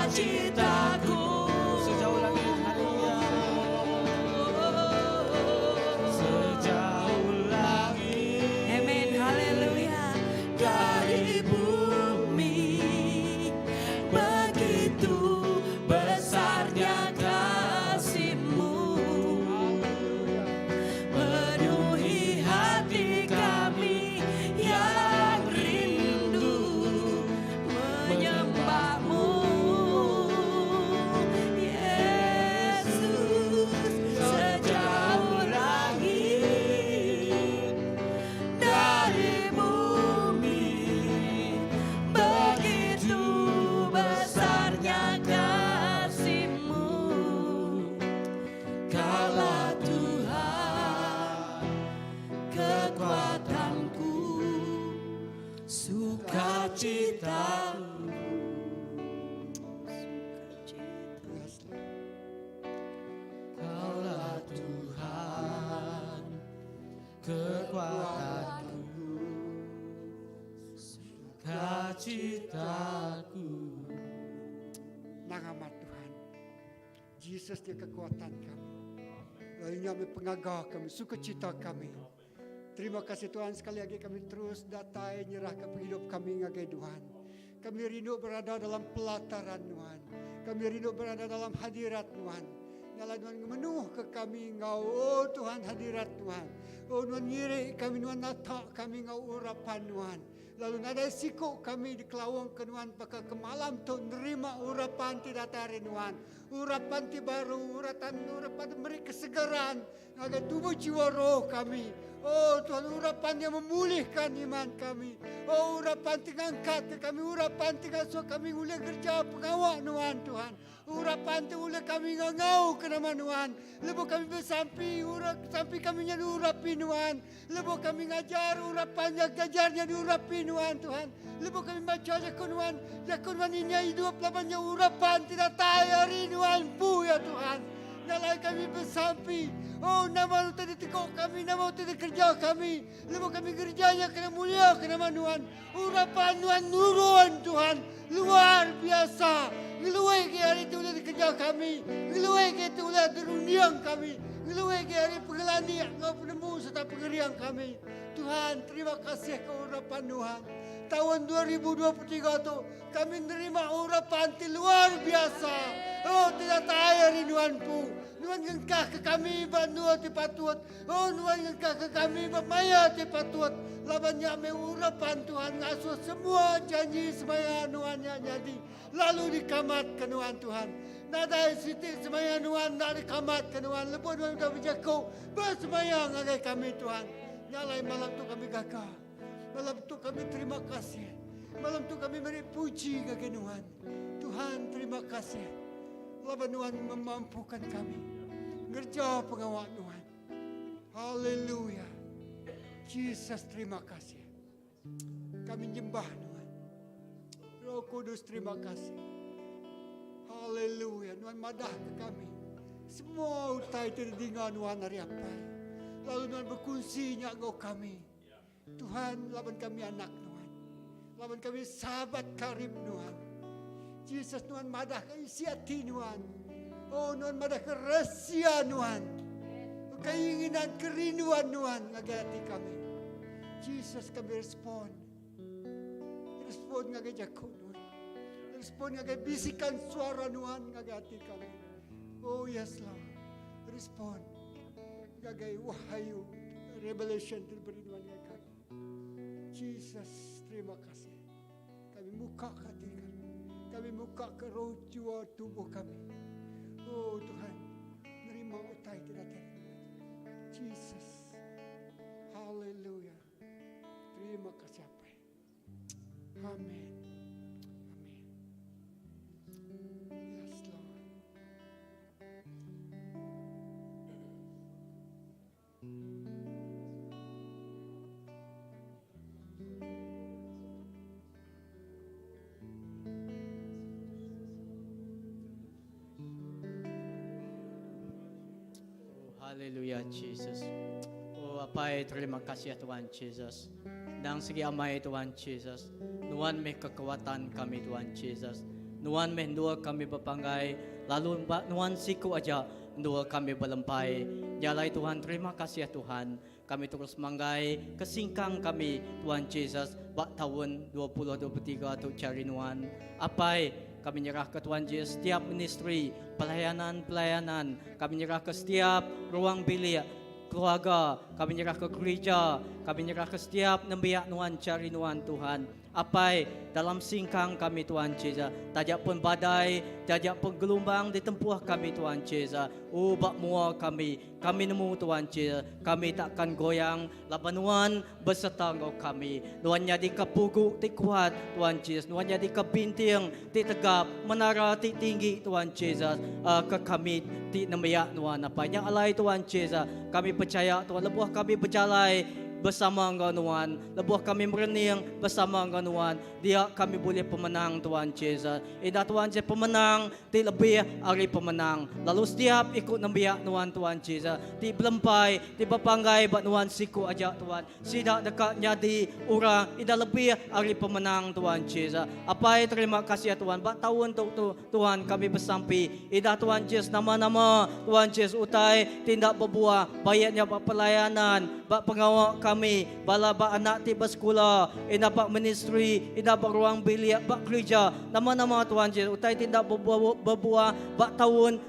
sukacitaku. Sejauh langit, haleluya. Sejauh langit. Amin, haleluya. Dari bumi begitu besarnya kasih-Mu, penuhi hati kami yang rindu menyembah-Mu, Yesus. Sejauh langit dari bumi begitu besarnya kasih-Mu. Kaulah Tuhan kekuatanku, sukacitaku. Kaulah Tuhan kekuatanku, sukacitaku. Nama Tuhan Yesus dia kekuatan kami, lainnya pengagar kami, sukacita kami. Terima kasih Tuhan, sekali lagi kami terus datai nyerahkan hidup kami ngagai Tuhan. Kami rindu berada dalam pelataran Tuhan, kami rindu berada dalam hadirat Tuhan. Nyala Tuhan menuh ke kami Engkau, oh Tuhan, hadirat Tuhan. Oh Tuhan, ngiri kami Tuhan, nata kami Engkau urapan Tuhan. Lalu nada sikuk kami di kelawang ke Tuhan, pakai ke malam tu nerima urapan tidak tarik Tuhan. Urapan ti baru, urapan beri kesegaran agar tubuh jiwa roh kami. Oh Tuhan, urapan yang memulihkan iman kami. Oh urapan tinggal angkat ke kami, urapan tinggal so kami boleh kerja pengawal Tuhan. Urapan tu boleh kami ngau ke nama Tuhan. Lepas kami bersampi, sampai kami nyari urapi Tuhan. Lepas kami ngajar urapannya, gajarnya diurapi Tuhan. Lepas kami baca Tuhan, Tuhan ini hidup lapannya urapan tidak tayari Tuhan pu ya Tuhan. Dalam kami bersampi, oh nama tadi tekuk kami, nama tadi kerja kami. Lepas kami kerjanya kena mulia ke nama Tuhan. Urapan Tuhan nurun Tuhan, luar biasa. Ngeluai ke hari itu boleh kerja kami, ngeluai ke itu boleh deruniang kami, ngeluai ke hari pengelani Engkau penemu serta pengeriang kami. Tuhan, terima kasih ke urapan Tuhan. Tahun 2023 itu kami menerima urapan yang luar biasa. Oh, tidak tayar Tuhan pu. Tuhan ngengkah ke kami bantu ti patut. Oh, Tuhan ngengkah ke kami maya ti patut. Labannya urapan Tuhan ngasuh semua janji semaya Tuhan yang jadi. Lalu dikamatkan Tuhan. Nada siti semaya Tuhan nak dikamatkan Tuhan. Lepas Tuhan sudah berjaku bersemayang agai kami Tuhan. Nyalai malam tu kami gagah. Malam tu kami terima kasih. Malam tu kami beri puji kepada Tuhan. Tuhan terima kasih. Laban Tuhan memampukan kami. Ngerja pengawal Tuhan. Haleluya. Yesus terima kasih. Kami nyembah Tuhan. Roh Kudus terima kasih. Haleluya. Tuhan madah ke kami. Semua utai terdengar Tuhan hari apa. Lalu Tuhan berkongsinya engkau kami. Tuhan, laban kami anak Tuhan. Laban kami sahabat karib Tuhan. Yesus Tuhan madah ke isi hati Tuhan. Oh Tuhan madah ke rahasia Tuhan. Keinginan kerinduan Tuhan ngagai hati kami. Yesus kami respon. Respon ngagai jakut Tuhan. Respon ngagai bisikan suara Tuhan ngagai hati kami. Oh yes Lord. Respon ngagai wahayu. Revelation terberi Tuhan ngagai kami. Jesus, terima kasih. Kami buka hati kami. Kami buka ke roh jiwa tubuh kami. Oh Tuhan, nerima utai tidak terima. Jesus, haleluya. Terima kasih apa. Amin. Amin. Yes Lord. Haleluya, Jesus. Oh, Apai, terima kasih ya Tuhan Jesus. Dan segi amai Tuhan Jesus. Tuhan may kekuatan kami Tuhan Jesus. Nuan mendua kami berpanggai, lalu nuan siku aja dua kami berlempai. Jalai Tuhan, terima kasih ya Tuhan. Kami terus manggai kesingkang kami Tuhan Yesus bak tahun 2023 untuk cari nuan. Apai kami nyerah ke Tuhan Yesus setiap ministry, pelayanan. Kami nyerah ke setiap ruang bilik keluarga, kami nyerah ke gereja, kami nyerah ke setiap nembiak nuan cari nuan Tuhan. Apai dalam singkang kami Tuhan Yesus, tajak pun badai, tajak pun gelombang ditempuh kami Tuhan Yesus. Bak mua kami nemu Tuhan Yesus, kami takkan goyang, labanuan beserta engkau kami. Nuan jadi kepugu ti kuat Tuhan Yesus, nuan jadi kebinting ti tegap, menara ti tinggi Tuhan Yesus, ke kami ti nembiak nuan apa yang alai Tuhan Yesus. Kami percaya Tuhan, lebuh kami berjalai bersama engkau Tuhan, lebuh kami merening bersama engkau Tuhan. Dia kami boleh pemenang Tuhan Yesus. Indah Tuhan Yesus pemenang, ti lebih hari pemenang. Lalu setiap ikut nembiak Tuhan Yesus, ti belempai, ti berpanggai buat Tuhan siku aja Tuhan. Sidak dekat jadi orang, indah lebih hari pemenang Tuhan Yesus. Apa terima kasih ya Tuhan. Bak tahun untuk Tuhan kami bersampi. Indah Tuhan Yesus, nama-nama Tuhan Yesus utai tindak berbuah, bayatnya bak pelayanan, bak pengawal kami, bala bak anak ti bersekolah, indah bak ministry, indah bak ruang bilik, bak gereja. Nama-nama Tuhan Yesus utai tindak berbuah bak tahun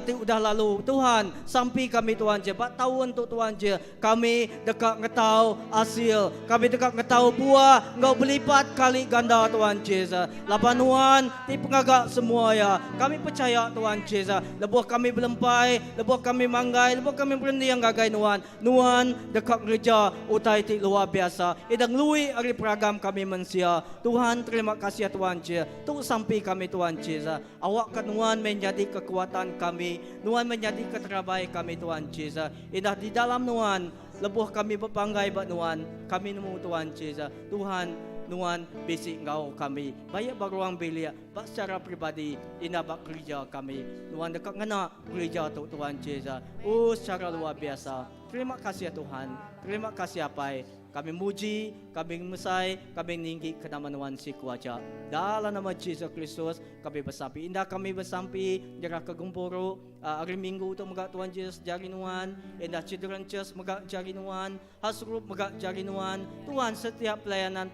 ti udah lalu. Tuhan, sampai kami Tuhan Yesus, bak tahun untuk Tuhan Yesus, kami dekat ngetau hasil, kami dekat ngetau buah, engkau berlipat kali ganda Tuhan Yesus. Lapanuan ti pengagak semua ya. Kami percaya Tuhan Yesus, lebuh kami belempai, lebuh kami manggai, lebuh kami berhenti yang gagai Nuan dekat gereja utai ti luar biasa. Idang lui hari peragam kami mensia. Tuhan, terima kasih ya Tuhan Yesus. Tu sampai kami Tuhan Yesus. Awak ke Nuan menjadi kekuatan kami, Nuan menjadi keterabai kami Tuhan Yesus. Indah di dalam Nuan, lebuh kami berpanggai buat Nuan, kami nemu Tuhan Yesus. Tuhan, Nuan basic engkau kami, banyak beruang bilik, bak secara pribadi, indah bak gereja kami. Nuan dekat ngena gereja untuk Tuhan Yesus. Secara luar biasa. Terima kasih ya Tuhan. Terima kasih apai. Kami muji, kami mesai, kami ninggi ke nama Nuan siku aja. Dalam nama Yesus Kristus, kami bersampi. Indah kami bersampi, jarah ke Gumpuru, hari Minggu untuk megak Tuhan Yesus jari Nuan. Indah Children Church megak jari Nuan. Hasrup megak jari Nuan. Tuhan, setiap pelayanan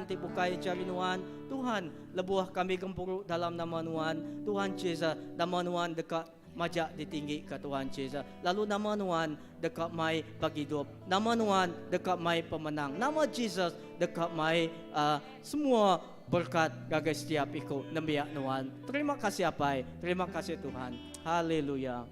dibukai jari Nuan. Tuhan, lebuah kami Gumpuru dalam nama Nuan. Tuhan Yesus, nama Nuan dekat majak ditinggi ke Tuhan Yesus. Lalu nama Nuan dekat mai bagi hidup. Nama Nuan dekat mai pemenang. Nama Yesus dekat mai semua berkat gagai setiap ikut nembiak Nuan. Terima kasih apai. Terima kasih Tuhan. Haleluya.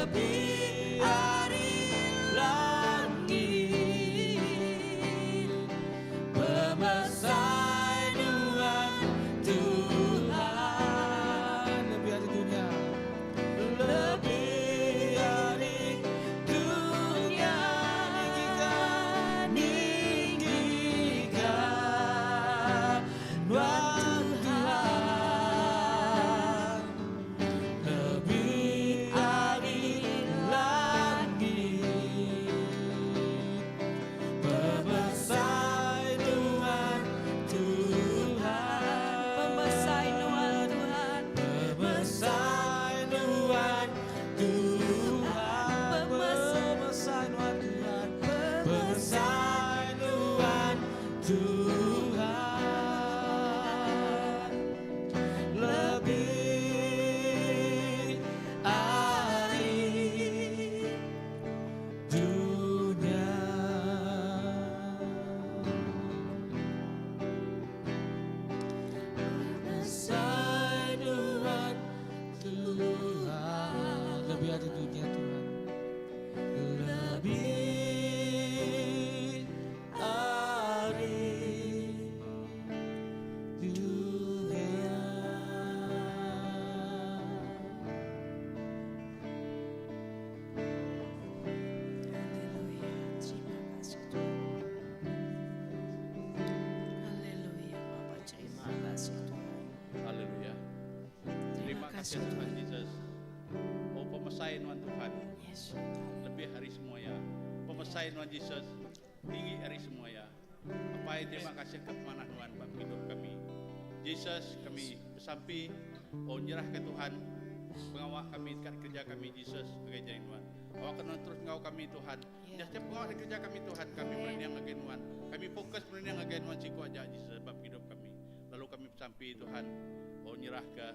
lebih dari langit, pemersai Tuhan, Tuhan lebih dari dunia, lebih dari dunia, meninggikan Tuhan, lebih dari langit, pemersai Tuhan, Tuhan, Pembesai Tuhan, Tuhan. pemersai Tuhan, Tuhan, pemersai Tuhan, Tuhan, pemersai Tuhan, Tuhan, lebih dari dunia. Pemersai Tuhan, Tuhan, lebih dari dunia, Tuhan, lebih dari dunia. Haleluya, terima kasih Tuhan. Haleluya, Bapa, terima kasih Tuhan. Haleluya. Terima kasih Tuhan Yesus. Oh pemersai Tuhan, Yesus. lebih hari semuanya. Pemersai Tuhan Yesus, tinggi hari semuanya. Apa terima kasih kepada Tuhan bagi hidup kami. Yesus, kami bersampi, oh nyerah ke Tuhan, pengawal kami dekat kerja kami Yesus sebagai jalan Tuhan. Awak kena terus ngau kami Tuhan. Setiap pengawal di kerja kami Tuhan, kami berniang agen Tuhan. Kami fokus berniang agen Tuhan siku aja Yesus bab hidup kami. Lalu kami bersampi Tuhan, oh nyerah ke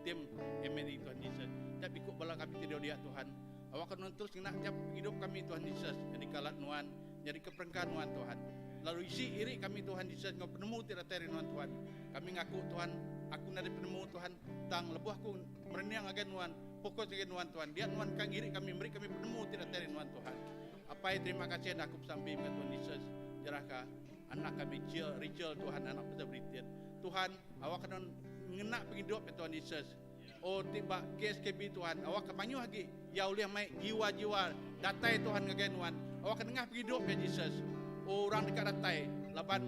tim MNI Tuhan Yesus. Tapi ikut bala kami tidak dia Tuhan. Awak kena terus kena tiap hidup kami Tuhan Yesus. Jadi kalat Tuhan, jadi keperengkan Tuhan. Lalu isi iri kami Tuhan Yesus, ngau penemu tidak teri Tuhan. Kami ngaku Tuhan, aku nari penemu Tuhan, tang lebuh aku mereniang agen Tuhan, fokus agen Tuhan. Dia Tuhan kang iri kami, beri kami penemu tidak teri Tuhan. Apa terima kasih aku sampai ke Tuhan Yesus. Jerahkah anak kami Rachel Tuhan, anak besar beritir. Tuhan, awak kena ngena penghidup ya Tuhan Yesus. Oh tiba KSKB Tuhan, awak kemanyu lagi, ya oleh mai jiwa-jiwa datai Tuhan ngagen Tuhan. Awak kena penghidup ya Yesus. Orang dekat datai, laban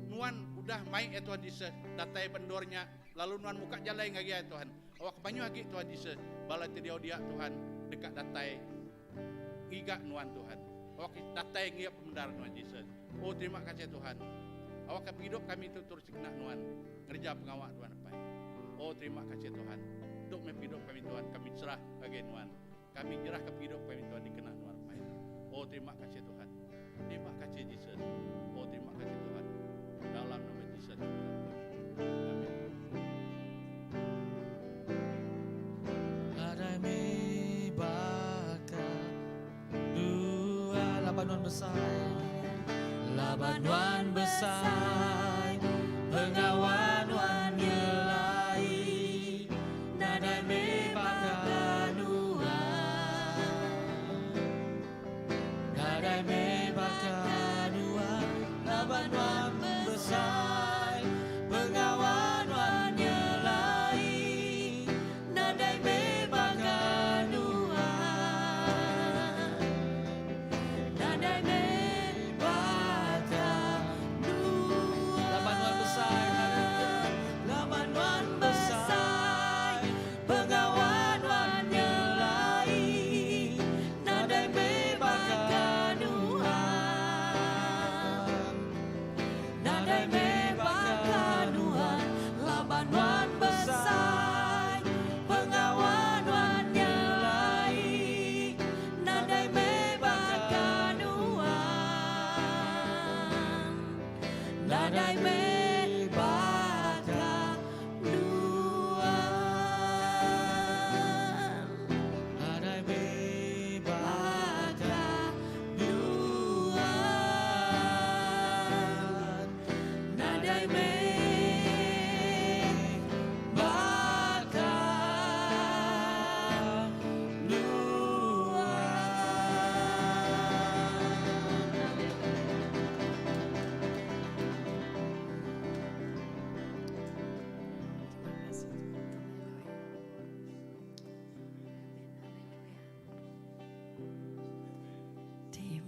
nuan udah mai ya Tuhan Yesus, datai pendornya, lalu nuan muka jalan lagi ya Tuhan. Awak kemanyu lagi Tuhan Yesus, bala dia Tuhan dekat datai, giga nuan Tuhan. Awak datai ngiap pemendar Tuhan Yesus. Oh terima kasih Tuhan. Awak hidup kami itu terus kena nuan, kerja pengawal Tuhan apa? Oh terima kasih Tuhan. Untuk hidup kami Tuhan, kami serah bagi Tuhan. Kami nyerah ke hidup kami Tuhan dikena Tuhan apa? Oh terima kasih Tuhan. Terima kasih Yesus. Oh terima kasih Tuhan. Dalam nama Yesus. Amin. Ada mibaka dua labanuan besar, labanuan besar, pengawan wan nyelai, nada mibaka dua, nada mibaka dua, labanuan besar, pengawan wan nyelai, nada mibaka dua, nada mibaka dua, labanuan besar,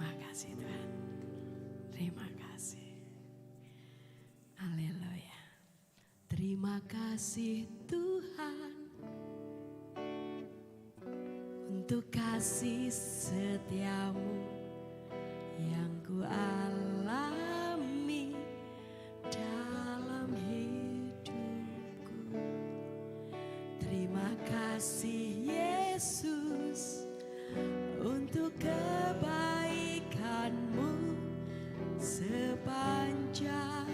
Terima kasih Tuhan. Terima kasih. Haleluya. Terima kasih Tuhan untuk kasih setiamu yang ku alami dalam hidupku. Terima kasih Yesus untuk kebaikanmu sepanjang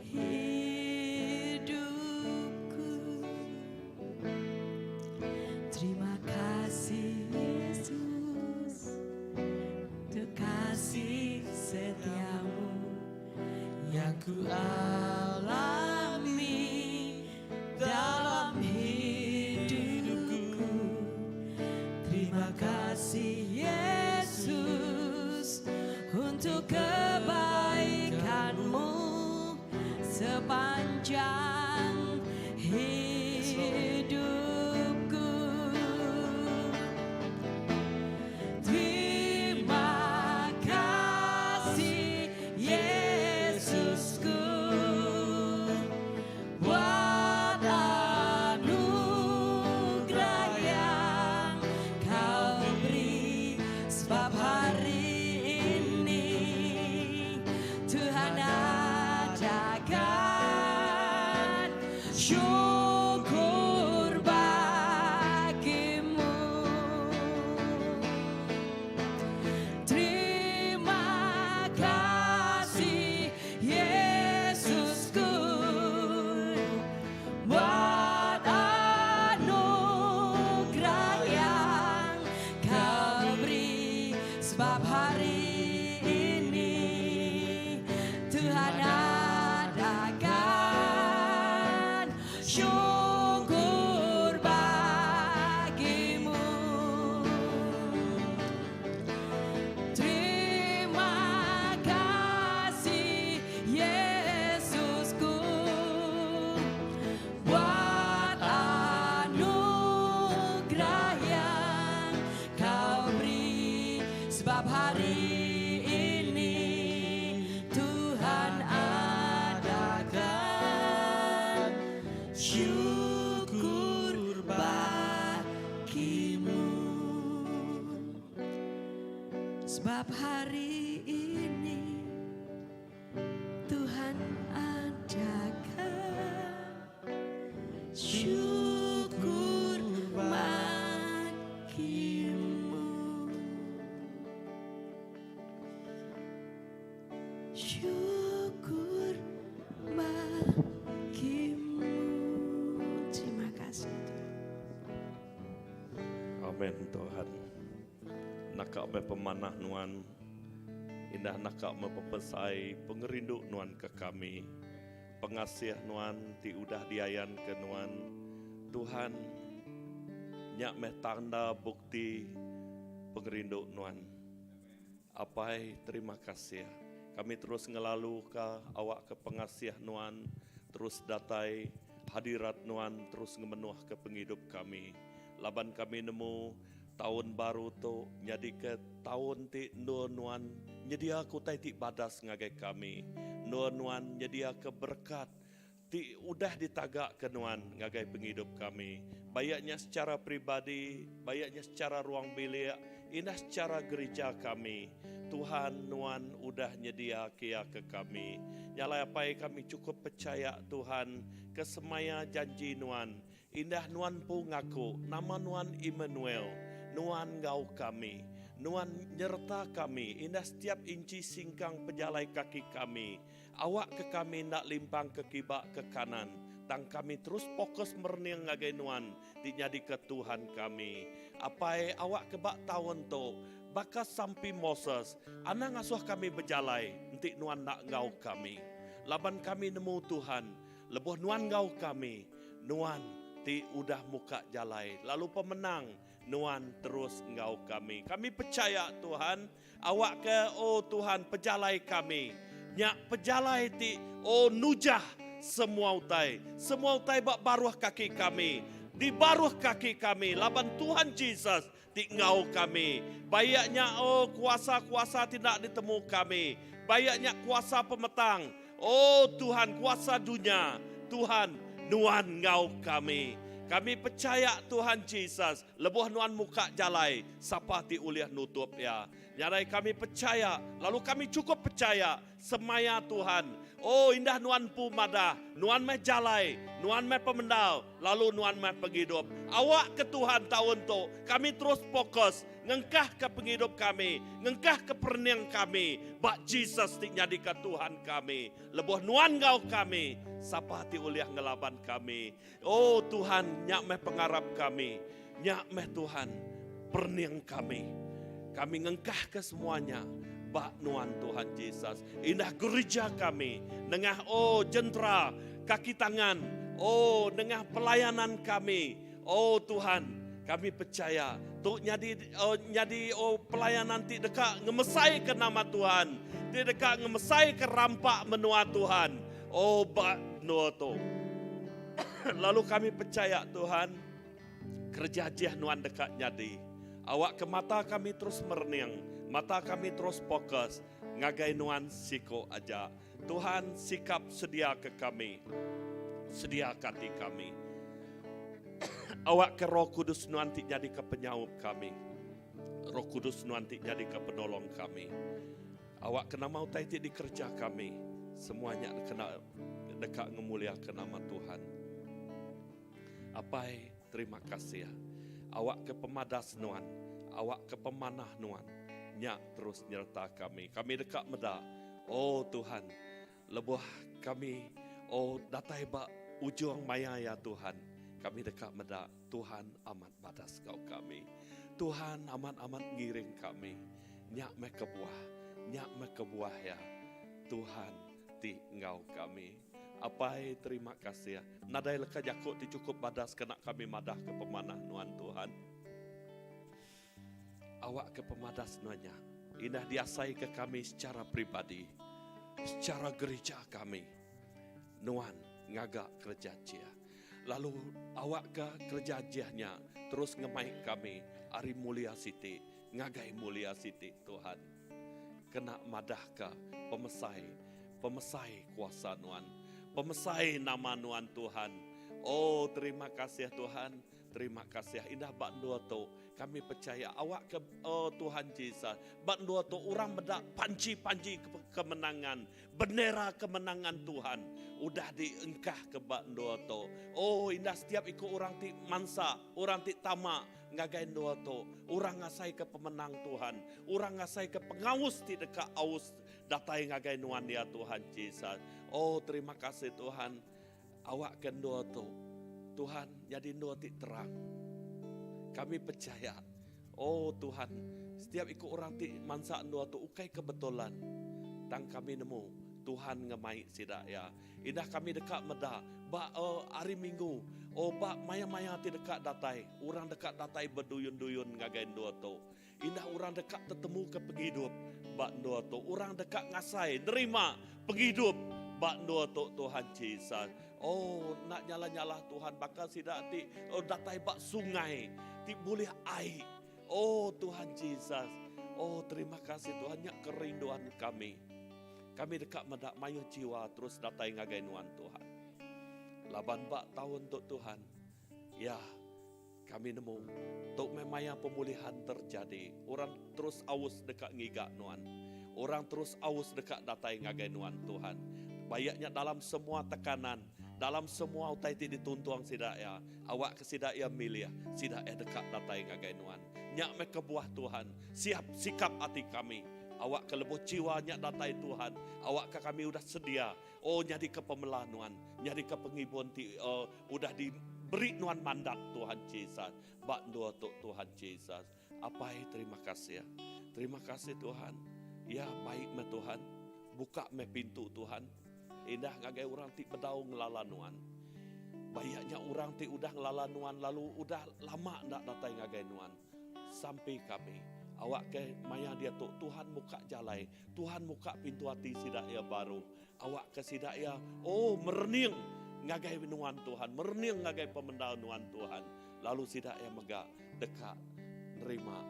hidupku. Terima kasih Yesus untuk kasih setiamu yang ku alami dalam hidupku. Terima kasih Yesus untuk kebaikanmu sepanjang hidupku. Terima kasih Yesusku buat anugerah yang kau beri, sebab hari ini Tuhan adakan syukur bagimu. Terima kasih Yesusku buat anugerah yang kau beri, sebab hari ini Tuhan adakan syukur bagimu. Terima kasih Yesusku buat anugerah yang kau beri, sebab hari ini Tuhan adakan syukur bagimu. Sebab hari ini Tuhan adakan syukur bagimu. Syukur bagimu. Terima kasih Tuhan. Amin Tuhan. Nakak me pemanah nuan, indah nakak me pepesai pengerindu nuan ke kami, pengasih nuan ti udah diayan ke nuan. Tuhan, nyak me tanda bukti pengerindu nuan. Apai terima kasih. Kami terus ngelalu ke awak ke pengasih nuan, terus datai hadirat nuan, terus ngemenuh ke penghidup kami. Laban kami nemu tahun baru tu jadi ke tahun ti nuan jadi aku tai ti badas ngagai kami nuan jadi ke berkat ti udah ditagak ke nuan ngagai penghidup kami, bayaknya secara pribadi, bayaknya secara ruang bilik, indah secara gereja kami. Tuhan nuan udah nyedia kia ke kami. Nyalai apai kami cukup percaya Tuhan kesemaya janji nuan. Indah nuan pu ngaku nama nuan Immanuel. Nuan ngau kami, nuan nyerta kami, indah setiap inci singkang pejalai kaki kami. Awak ke kami nak limpang ke kibak ke kanan. Tang kami terus fokus merniang ngagai nuan dinyadi ke Tuhan kami. Apai awak kebak tahun tu, bakas sampai Moses, anak ngasuh kami berjalai, nanti nuan nak ngau kami. Laban kami nemu Tuhan, lebuh nuan ngau kami, nuan ti udah muka jalai. Lalu pemenang, nuan terus ngau kami. Kami percaya Tuhan, awak ke Tuhan pejalai kami. Nyak pejalai ti nujah semua utai bak baruah kaki kami. di baruh kaki kami, laban Tuhan Yesus di ngau kami. Bayaknya kuasa-kuasa tidak ditemu kami. Bayaknya kuasa pemetang. Tuhan kuasa dunia. Tuhan nuan ngau kami. Kami percaya Tuhan Yesus, lebuh nuan muka jalai, sapati uliah nutup ya. Nyarai kami percaya, lalu kami cukup percaya, semaya Tuhan. Indah nuan pu madah, nuan meh jalai, nuan meh pemendal, lalu nuan meh penghidup. Awak ke Tuhan tahun tu, kami terus fokus, ngengkah ke penghidup kami, ngengkah ke perniang kami, bak Jesus ti nyadi ke Tuhan kami, lebuh nuan ngau kami, sapati uliah ngelaban kami. Tuhan, nyak meh pengarap kami, nyak meh Tuhan, perniang kami. Kami ngengkah ke semuanya, bak nuan Tuhan Yesus. Indah gereja kami, nengah jentera, kaki tangan, nengah pelayanan kami. Tuhan, kami percaya, tu nyadi pelayanan ti dekat ngemesai ke nama Tuhan, ti dekat ngemesai ke rampak menua Tuhan. Bak nuo tu. Lalu kami percaya Tuhan, kerja jih nuan dekat nyadi. Awak ke mata kami terus merniang, mata kami terus fokus, ngagai nuan siko aja. Tuhan sikap sedia ke kami, sedia hati kami. Awak ke Roh Kudus nuan ti jadi ke penyaup kami, Roh Kudus nuan ti jadi ke penolong kami. Awak kena mau taiti di kerja kami, semuanya kena dekat ngemulia ke nama Tuhan. Apai terima kasih ya. Awak ke pemadas nuan, awak ke pemanah nuan, nyak terus nyerta kami. Kami dekat meda. Tuhan, lebuh kami, datai bak ujung maya ya Tuhan. Kami dekat meda. Tuhan amat badas kau kami. Tuhan amat ngiring kami. Nyak me kebuah ya. Tuhan ti ngau kami. Apai terima kasih ya. Nadai leka jakut dicukup badas kena kami madah ke pemanah nuan Tuhan. Awak ke pemadas nuannya. Indah diasai ke kami secara pribadi. Secara gereja kami. Nuan ngagak kerja cia. Lalu awak ke kerja jiahnya. Terus ngemai kami. Ari mulia siti. Ngagai mulia siti Tuhan. Kena madah ke pemesai kuasa nuan. Pemesai nama nuan Tuhan. Terima kasih Tuhan. Terima kasih. Indah bak dua tu. Kami percaya awak ke Tuhan Yesus. Bak dua tu orang bedak panci-panci kemenangan. Bendera kemenangan Tuhan. Udah diengkah ke bak dua tu. Indah setiap ikut orang ti mansa. Orang ti tamak. Ngagain dua tu. Orang ngasai ke pemenang Tuhan. Orang ngasai ke pengaus ti dekat aus. Datai ngagain nuan dia Tuhan Yesus. Terima kasih Tuhan. Awak kendua tu. Tuhan jadi dua ti terang. Kami percaya. Tuhan. Setiap ikut orang ti mansa dua tu. Ukai kebetulan. Tang kami nemu. Tuhan ngemai sidak ya. Indah kami dekat meda. Hari Minggu. Bak maya-maya ti dekat datai. Orang dekat datai berduyun-duyun ngagain dua tu. Indah orang dekat tertemu ke penghidup. Bak dua tu. Orang dekat ngasai. Nerima penghidup. Bak dua tu Tuhan Yesus. Nak nyala-nyala Tuhan. Bakal sidak ti. Datai bak sungai. Ti boleh air. Tuhan Yesus. Terima kasih Tuhan. Nyak kerinduan kami. Kami dekat medak mayu jiwa. Terus datai ngagai nuan Tuhan. Laban bak tahun untuk Tuhan. Ya. Kami nemu. Tok memaya pemulihan terjadi. Orang terus aus dekat ngigak nuan. Orang terus aus dekat datai ngagai nuan Tuhan. Bayaknya dalam semua tekanan, dalam semua utai ti dituntuang sidak ya. Awak ke sidak ya milia, sidak ya dekat datai ngagai nuan. Nyak me kebuah Tuhan, siap sikap hati kami. Awak ke lebuh jiwa nyak datai Tuhan. Awak ke kami udah sedia. Nyadi ke pemelah nuan, nyadi ke penghibuan ti udah diberi nuan mandat Tuhan Yesus. Bak dua Tuhan Yesus. Apai terima kasih ya. Terima kasih Tuhan. Ya baik me Tuhan. Buka me pintu Tuhan. Indah ngagai orang ti pedau ngelalanuan. Bayaknya orang ti udah ngelalanuan lalu udah lama ndak datai ngagai nuan. Sampai kami. Awak ke maya dia tu Tuhan muka jalai. Tuhan muka pintu hati sidak ya baru. Awak ke sidak ya merening ngagai nuan Tuhan, merniang ngagai pemendal nuan Tuhan. Lalu sidak yang megak dekat nerima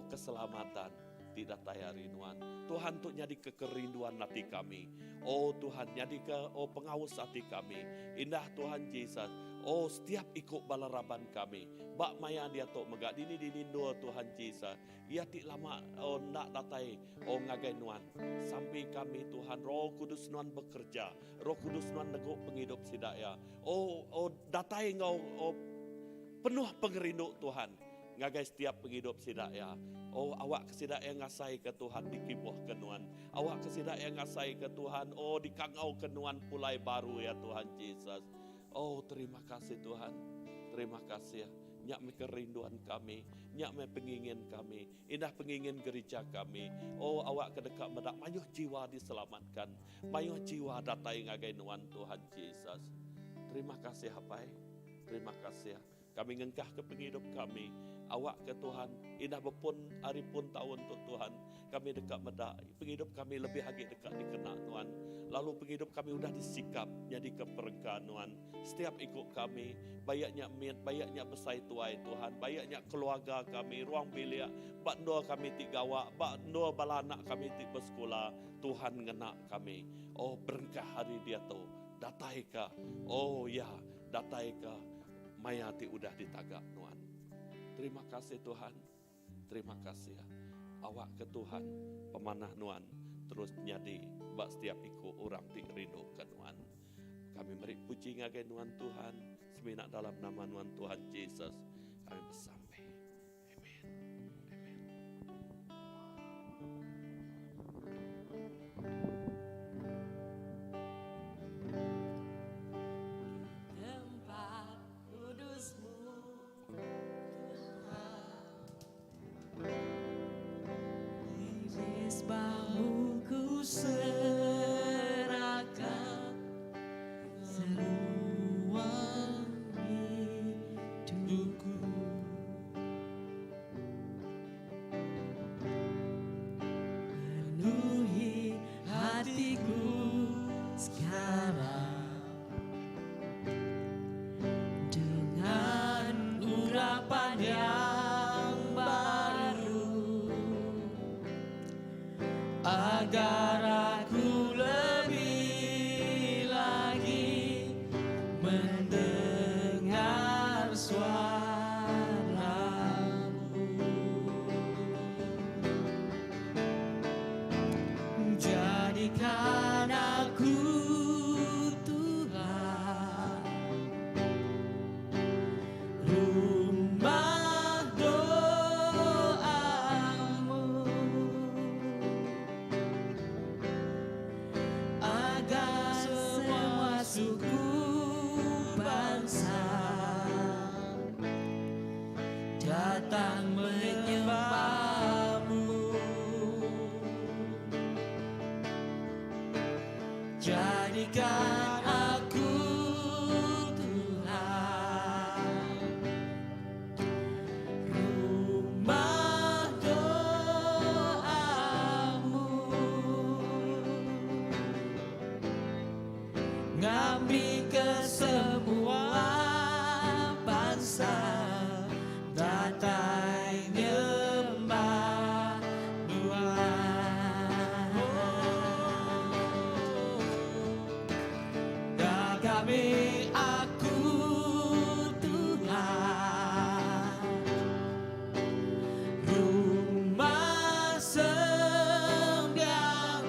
keselamatan tidak tayari nuan. Tuhan untuk jadi kekerinduan hati kami. Tuhan jadi pengawas hati kami. Indah Tuhan Yesus. Setiap ikut balaraban kami. Bak maya dia tok megak dini dua Tuhan Yesus. Ia tik lama nak datai ngagai nuan. Sampai kami Tuhan Roh Kudus nuan bekerja. Roh Kudus nuan neguk penghidup sidaya. Datai ngau penuh pengerindu Tuhan. Ngagai setiap penghidup sidaya. Awak kesidak yang ngasai ke Tuhan dikibuh kenuan. Awak kesidak yang ngasai ke Tuhan. Dikangau kenuan pulai baru ya Tuhan Yesus. Terima kasih Tuhan. Terima kasih ya. Nyak me kerinduan kami. Nyak me pengingin kami. Indah pengingin gereja kami. Awak kedekat medak. Mayuh jiwa diselamatkan. Mayuh jiwa datai ngagai nuan Tuhan Yesus. Terima kasih Hapai. Terima kasih ya. Kami ngengkah ke penghidup kami. Awak ke Tuhan. Indah berpun hari pun tahun untuk Tuhan. Kami dekat medak. Penghidup kami lebih lagi dekat dikena Tuhan. Lalu penghidup kami udah disikap jadi keperengkan Tuhan. Setiap ikut kami, bayaknya bayaknya besai tuai Tuhan, bayaknya keluarga kami, ruang bilik, bak doa kami tigawak, bak doa balanak kami ti bersekolah, Tuhan ngena kami. Berengkah hari dia tu, datai ka. Ya, datai ka. Mayati udah ditagak Tuhan. Terima kasih Tuhan. Terima kasih ya. Awak ke Tuhan, pemanah Nuan terus nyadi bak setiap ikut orang ti rindu ke Nuan. Kami beri puji ngagai Nuan Tuhan, seminak dalam nama Nuan Tuhan Yesus kami bersampai. Amin. Tempat kudus-Mu Mesbah-Mu ku serahkan seluruh hidupku. Penuhi hatiku sekarang dengan urapan yang baru, agar aku lebih lagi mendengar suara-Mu. Jadikan aku Tuhan rumah doa-Mu, agar semua suku bangsa datang menyembah-Mu. Jadikan aku Tuhan rumah doa-Mu, ngabdi ke semua bangsa datai nyembah Tuhan. Dan kami aku Tuhan rumah sembiang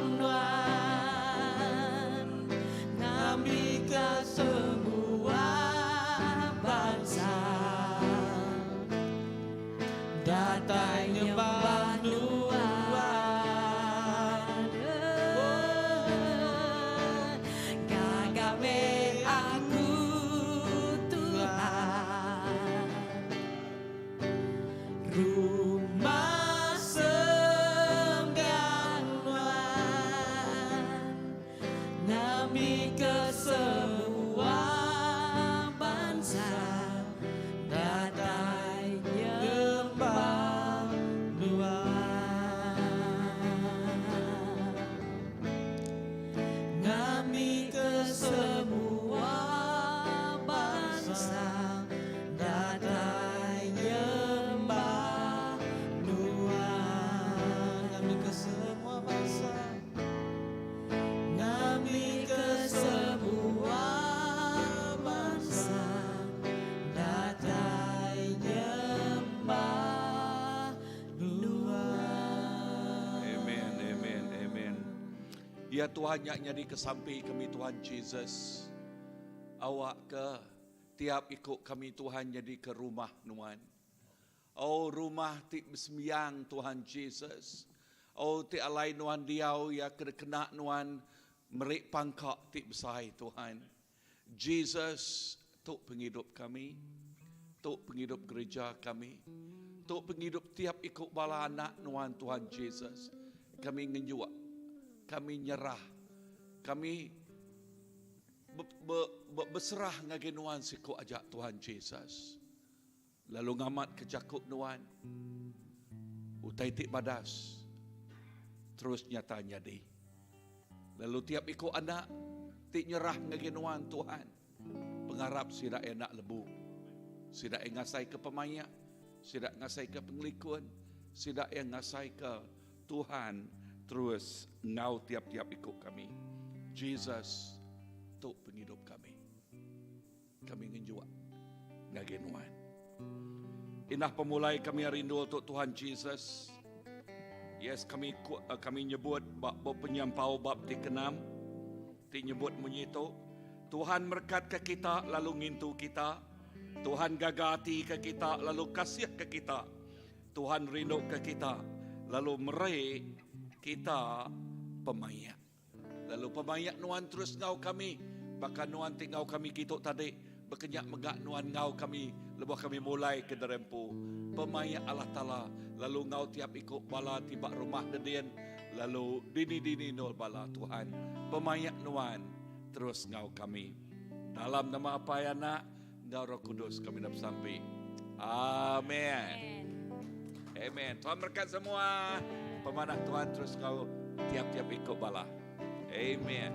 ngabdi ke semua bangsa datai nyembah Tuhan. Kagame aku Tuhan rumah sembiang nami ke semua bangsa datai nyembah Tuhan. Ya Tuhan, nyak nyadi kesampi kami Tuhan Jesus. Awak ke tiap ikut kami Tuhan jadi ke rumah nuan. Oh rumah ti bersembiang Tuhan Jesus. Oh ti alai nuan diau ya kena nuan merik pangkak ti besai Tuhan. Jesus tuk penghidup kami, tuk penghidup gereja kami, tuk penghidup tiap ikut bala anak nuan Tuhan Jesus. Kami ngenjuak, kami nyerah, kami berserah ngagi nuan siku ajak Tuhan Jesus. Lalu ngamat kejakuk nuan, utai tik badas, terus nyata nyadi. Lalu tiap ikut anak, tik nyerah ngagi nuan Tuhan. Pengharap sidak enak lebu, sidak ngasai ke pemaya, sidak ngasai ke penglikuan, sidak yang ngasai ke Tuhan. Terus ngau tiap-tiap ikut kami. Jesus, tuk penghidup kami. Kami ngenjuak ngagenuan. Inah pemulai kami rindu untuk Tuhan Jesus. Yes, kami nyebut bab penyampau bab 6. Ti nyebut menyitu. Tuhan merkat ke kita lalu ngintu kita. Tuhan gagati ke kita lalu kasih ke kita. Tuhan rindu ke kita lalu merai kita pemayak. Lalu pemayak nuan terus ngau kami. Bahkan nuan tinggal kami kitok tadi. Berkenyak megak nuan ngau kami. Lepas kami mulai ke derempu. Pemayak Allah Ta'ala. Lalu ngau tiap ikut bala tiba rumah dedien. Lalu dini-dini nol bala Tuhan. Pemayak nuan terus ngau kami. Dalam nama apa ya nak? Ngau Roh Kudus kami nak sampai. Amin. Amen. Tuhan berkat semua. Pemanah Tuhan terus kau tiap-tiap ikut bala. Amen.